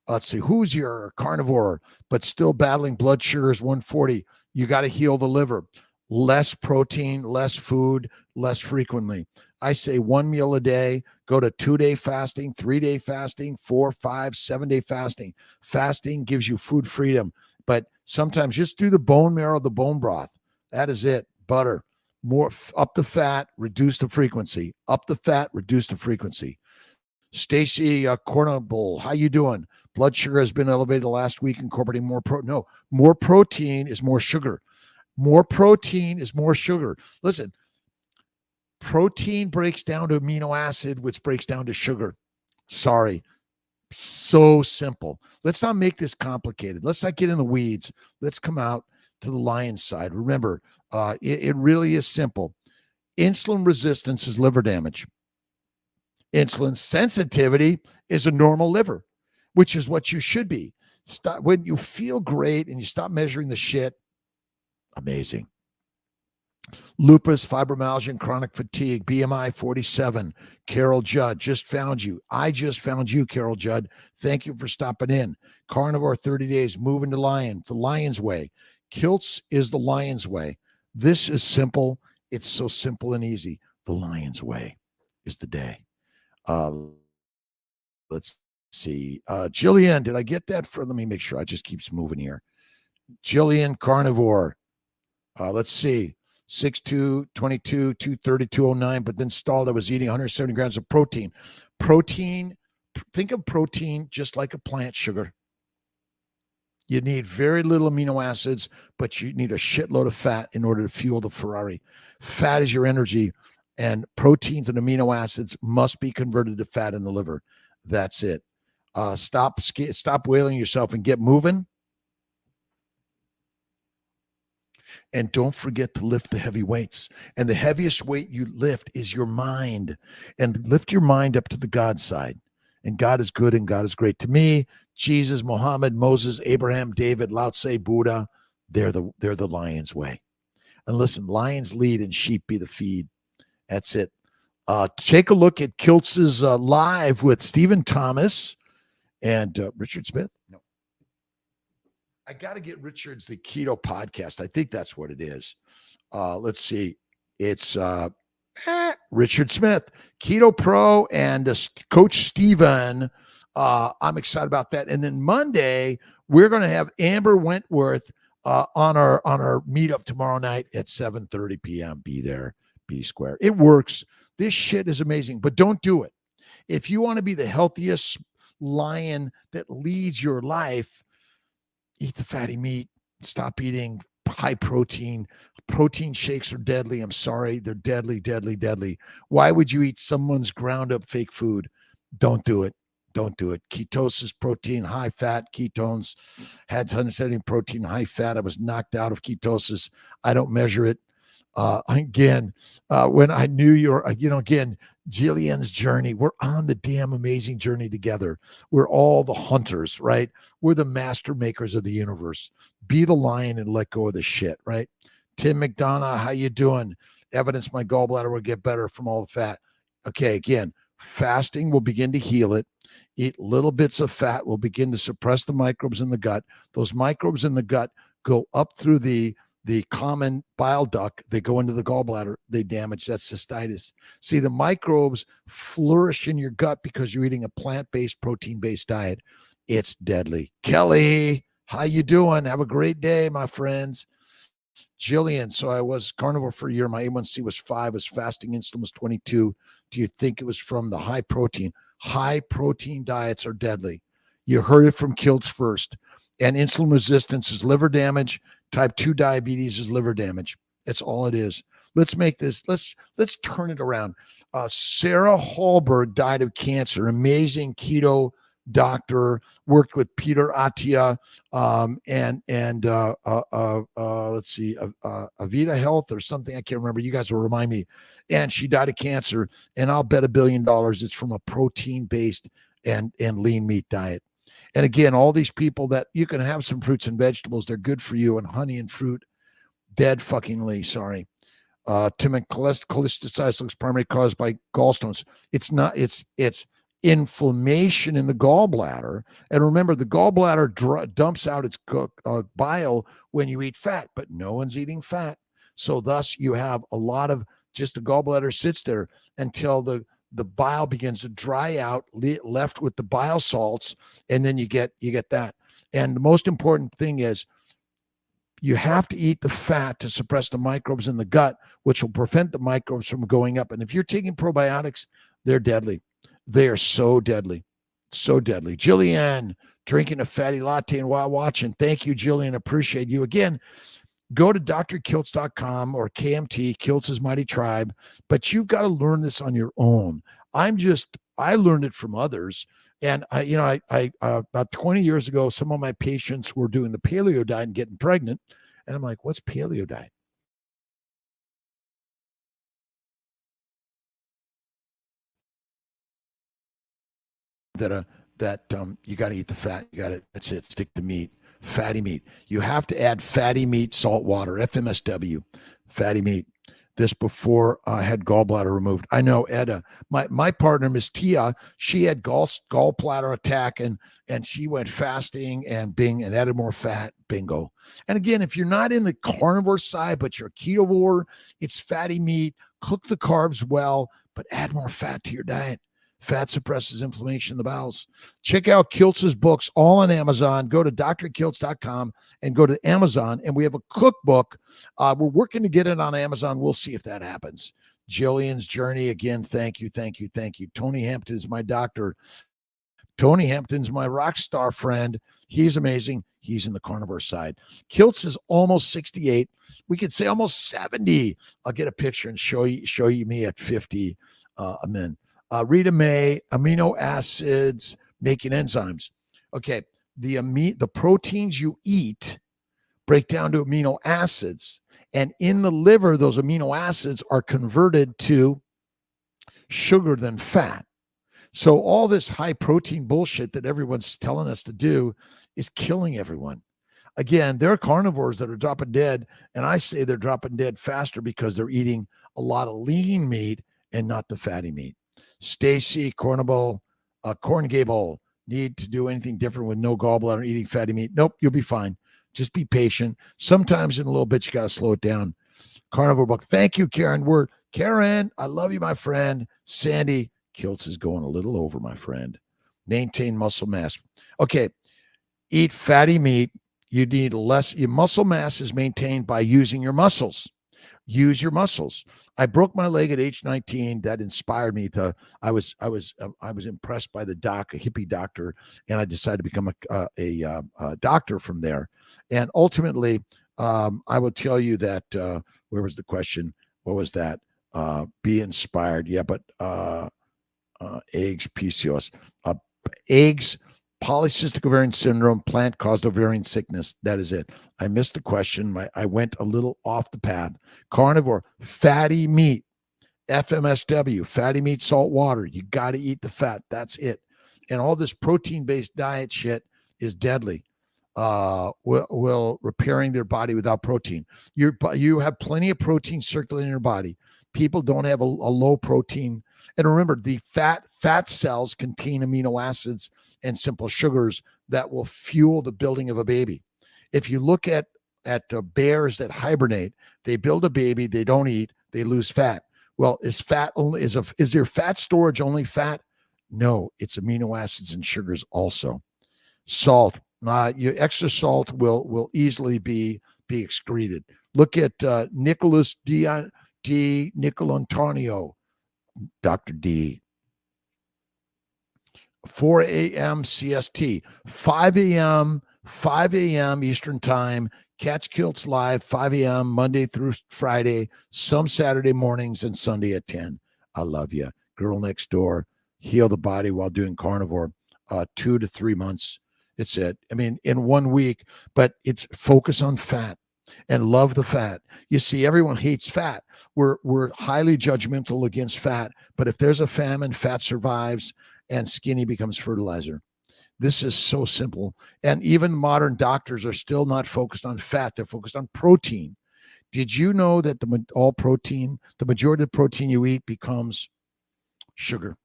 Speaker 1: let's see, who's your carnivore, but still battling blood sugars 140. You got to heal the liver. Less protein, less food, less frequently. I say 1 meal a day, go to 2-day fasting, 3-day fasting, 4, 5, 7-day fasting. Fasting gives you food freedom, but sometimes just do the bone marrow, the bone broth. That is it. Butter, more up the fat, reduce the frequency. Up the fat, reduce the frequency. Stacy Cornable, how you doing? Blood sugar has been elevated last week, incorporating more protein. No, more protein is more sugar. More protein is more sugar. Listen, protein breaks down to amino acid, which breaks down to sugar. Sorry. So simple. Let's not make this complicated. Let's not get in the weeds. Let's come out to the lion's side. Remember, it really is simple. Insulin resistance is liver damage. Insulin sensitivity is a normal liver, which is what you should be. Stop when you feel great and you stop measuring the shit. Amazing. Lupus, fibromyalgia, and chronic fatigue, BMI 47. Carol Judd, just found you. I just found you, Carol Judd. Thank you for stopping in. Carnivore 30 days, moving to Lion, the Lion's Way. Kilts is the Lion's Way. This is simple. It's so simple and easy. The Lion's Way is the day. Let's see. Jillian, did I get that? Let me make sure. I just keeps moving here. Jillian, Carnivore. Let's see. 6'2", 22, 230, 209, but then stalled. I was eating 170 grams of protein. Protein, think of protein just like a plant sugar. You need very little amino acids, but you need a shitload of fat in order to fuel the Ferrari. Fat is your energy, and proteins and amino acids must be converted to fat in the liver. That's it. Stop wailing yourself and get moving. And don't forget to lift the heavy weights. And the heaviest weight you lift is your mind. And lift your mind up to the God side. And God is good and God is great. To me, Jesus, Muhammad, Moses, Abraham, David, Lao Tse, Buddha, they're the lion's way. And listen, lions lead and sheep be the feed. That's it. Take a look at Kiltz's live with Stephen Thomas and Richard Smith. No, I got to get Richard's the Keto Podcast. I think that's what it is. Let's see. It's Richard Smith, Keto Pro, and Coach Steven. I'm excited about that. And then Monday, we're going to have Amber Wentworth on our meetup tomorrow night at 7:30 p.m. Be there, be square. It works. This shit is amazing, but don't do it. If you want to be the healthiest lion that leads your life, eat the fatty meat. Stop eating high protein. Protein shakes are deadly. I'm sorry. They're deadly, deadly, deadly. Why would you eat someone's ground up fake food? Don't do it. Don't do it. Ketosis, protein, high fat, ketones. Had 170 protein, high fat. I was knocked out of ketosis. I don't measure it. When I knew again, Jillian's journey, we're on the damn amazing journey together. We're all the hunters, right? We're the master makers of the universe. Be the lion and let go of the shit, right? Tim McDonough, how you doing? Evidence my gallbladder will get better from all the fat. Okay, again, fasting will begin to heal it. Eat little bits of fat will begin to suppress the microbes in the gut. Those microbes in the gut go up through the common bile duct. They go into the gallbladder. They damage that cystitis. See, the microbes flourish in your gut because you're eating a plant-based, protein-based diet. It's deadly. Kelly, how you doing? Have a great day, my friends. Jillian, so I was carnivore for a year. My A1C was 5. Was fasting insulin was 22. Do you think it was from the high protein? High protein diets are deadly. You heard it from Kiltz first. And insulin resistance is liver damage. Type 2 diabetes is liver damage. That's all it is. Let's make this, let's turn it around. Sarah Hallberg died of cancer. Amazing keto doctor, worked with Peter Attia let's see, Avita Health or something. I can't remember. You guys will remind me. And she died of cancer. And I'll bet $1 billion it's from a protein-based and lean meat diet. And again, all these people that you can have some fruits and vegetables, they're good for you, and honey and fruit, dead fuckingly. Sorry. Tim and cholestasis looks primarily caused by gallstones. It's not, it's inflammation in the gallbladder. And remember, the gallbladder dumps out its bile when you eat fat, but no one's eating fat. So thus you have a lot of just the gallbladder sits there until the bile begins to dry out, left with the bile salts, and then you get that. And the most important thing is you have to eat the fat to suppress the microbes in the gut, which will prevent the microbes from going up. And if you're taking probiotics, they're deadly. They are so deadly, so deadly. Jillian, drinking a fatty latte and while watching. Thank you, Jillian. Appreciate you. Again, go to drkiltz.com or KMT, Kiltz's Mighty Tribe, but you've got to learn this on your own. I learned it from others. And I about 20 years ago, some of my patients were doing the paleo diet and getting pregnant. And I'm like, what's paleo diet? That you got to eat the fat. That's it. Stick to meat, fatty meat. You have to add fatty meat, salt water, FMSW, fatty meat. This before I had gallbladder removed. I know Edda, my partner, Miss Tia, she had gallbladder attack and she went fasting and added more fat. Bingo. And again, if you're not in the carnivore side, but you're a ketovore, it's fatty meat. Cook the carbs well, but add more fat to your diet. Fat suppresses inflammation in the bowels. Check out Kiltz's books, all on Amazon. Go to drkiltz.com and go to Amazon. And we have a cookbook. We're working to get it on Amazon. We'll see if that happens. Jillian's journey. Again, thank you, thank you, thank you. Tony Hampton is my doctor. Tony Hampton's my rock star friend. He's amazing. He's in the carnivore side. Kiltz is almost 68. We could say almost 70. I'll get a picture and show you me at 50. I'm in. Rita May, amino acids, making enzymes. Okay, the proteins you eat break down to amino acids, and in the liver, those amino acids are converted to sugar than fat. So all this high protein bullshit that everyone's telling us to do is killing everyone. Again, there are carnivores that are dropping dead, and I say they're dropping dead faster because they're eating a lot of lean meat and not the fatty meat. Stacy Corngable, need to do anything different with no gallbladder eating fatty meat? Nope, you'll be fine. Just be patient. Sometimes in a little bit, you got to slow it down. Carnivore book. Thank you, Karen. Karen, I love you, my friend. Sandy, Kiltz is going a little over, my friend. Maintain muscle mass. Okay, eat fatty meat. You need less. Your muscle mass is maintained by using your muscles. Use your muscles. I broke my leg at age 19. That inspired me to. I was impressed by the doc, a hippie doctor, and I decided to become a doctor from there. And ultimately, I will tell you that. Where was the question? What was that? Be inspired. Yeah, but eggs, PCOS, eggs. Polycystic ovarian syndrome, plant-caused ovarian sickness. That is it. I missed the question. I went a little off the path. Carnivore, fatty meat, FMSW, fatty meat, salt water. You got to eat the fat. That's it. And all this protein-based diet shit is deadly. Will repairing their body without protein. You have plenty of protein circulating in your body. People don't have a low protein. And remember, the fat cells contain amino acids and simple sugars that will fuel the building of a baby. If you look at bears that hibernate, they build a baby, they don't eat, they lose fat. Well, is their fat storage only fat? No, it's amino acids and sugars also. Salt, your extra salt will easily be excreted. Look at Nicholas D. Nicolantonio, Dr. D. 4 a.m. CST, 5 a.m. Eastern time. Catch Kiltz live, 5 a.m. Monday through Friday, some Saturday mornings and Sunday at 10. I love you. Girl next door, heal the body while doing carnivore, 2 to 3 months. It's it. I mean, in 1 week, but it's focus on fat and love the fat. You see, everyone hates fat. We're highly judgmental against fat, but if there's a famine, fat survives and skinny becomes fertilizer. This is so simple. And even modern doctors are still not focused on fat. They're focused on protein. Did you know that the majority of the protein you eat becomes sugar?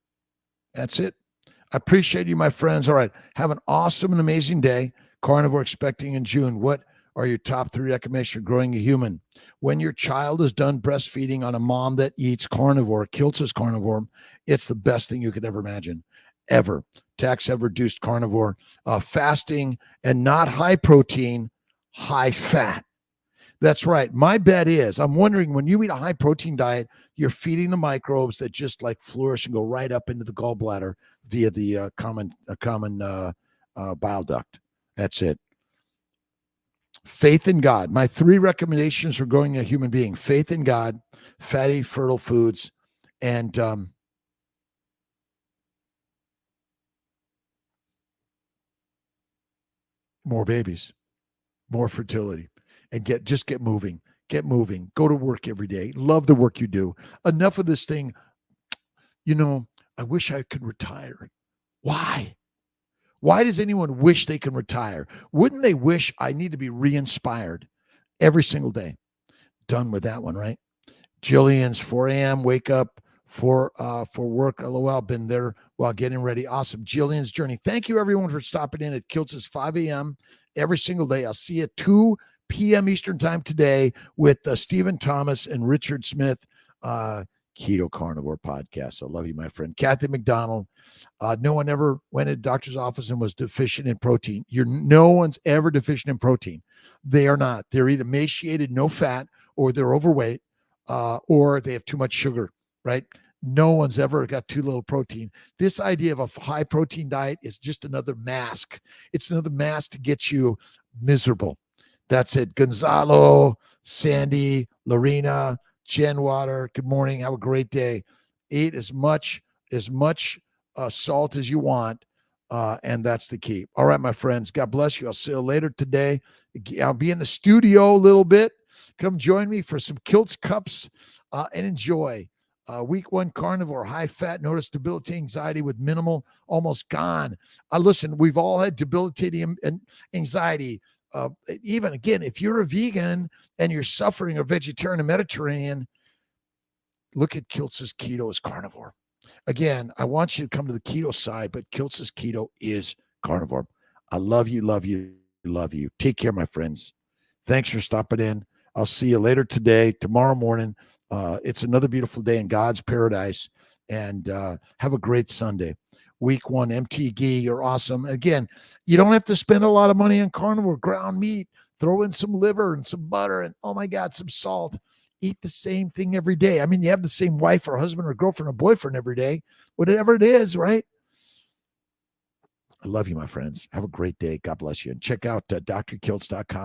Speaker 1: That's it. I appreciate you, my friends. All right. Have an awesome and amazing day. Carnivore expecting in June. What are your top 3 recommendations for growing a human? When your child is done breastfeeding on a mom that eats carnivore, Kiltz's carnivore, it's the best thing you could ever imagine, ever. Tax have reduced carnivore, fasting, and not high protein, high fat. That's right. My bet is, I'm wondering, when you eat a high protein diet, you're feeding the microbes that just like flourish and go right up into the gallbladder via the common bile duct. That's it. Faith in God. My 3 recommendations for growing a human being: faith in God, fatty, fertile foods, and more babies, more fertility, and get moving. Get moving. Go to work every day. Love the work you do. Enough of this thing. I wish I could retire. Why? Why does anyone wish they can retire? Wouldn't they wish I need to be re-inspired every single day? Done with that one, right? Jillian's 4 a.m. wake up for work. LOL. Been there while getting ready. Awesome. Jillian's journey. Thank you, everyone, for stopping in at Kiltz's 5 a.m. every single day. I'll see you at 2 p.m. Eastern time today with Stephen Thomas and Richard Smith. Keto Carnivore podcast. I love you, my friend. Kathy McDonald. No one ever went to the doctor's office and was deficient in protein. No one's ever deficient in protein. They are not. They're either emaciated, no fat, or they're overweight, or they have too much sugar, right? No one's ever got too little protein. This idea of a high protein diet is just another mask. It's another mask to get you miserable. That's it. Gonzalo, Sandy, Lorena, Jen Water, good morning. Have a great day. Eat as much salt as you want, and that's the key. All right, my friends. God bless you. I'll see you later today. I'll be in the studio a little bit. Come join me for some Kiltz cups and enjoy. Week 1 carnivore, high fat, notice debilitating anxiety with minimal, almost gone. Listen, we've all had debilitating anxiety. Even again, if you're a vegan and you're suffering, or vegetarian or Mediterranean, look at Kiltz's Keto as carnivore. Again, I want you to come to the keto side, but Kiltz's Keto is carnivore. I love you, love you, love you. Take care, my friends. Thanks for stopping in. I'll see you later today, tomorrow morning. It's another beautiful day in God's paradise. And have a great Sunday. Week 1, MTG, you're awesome. Again, you don't have to spend a lot of money on carnivore ground meat. Throw in some liver and some butter and, oh my God, some salt. Eat the same thing every day. I mean, you have the same wife or husband or girlfriend or boyfriend every day, whatever it is, right? I love you, my friends. Have a great day. God bless you. And check out drkiltz.com.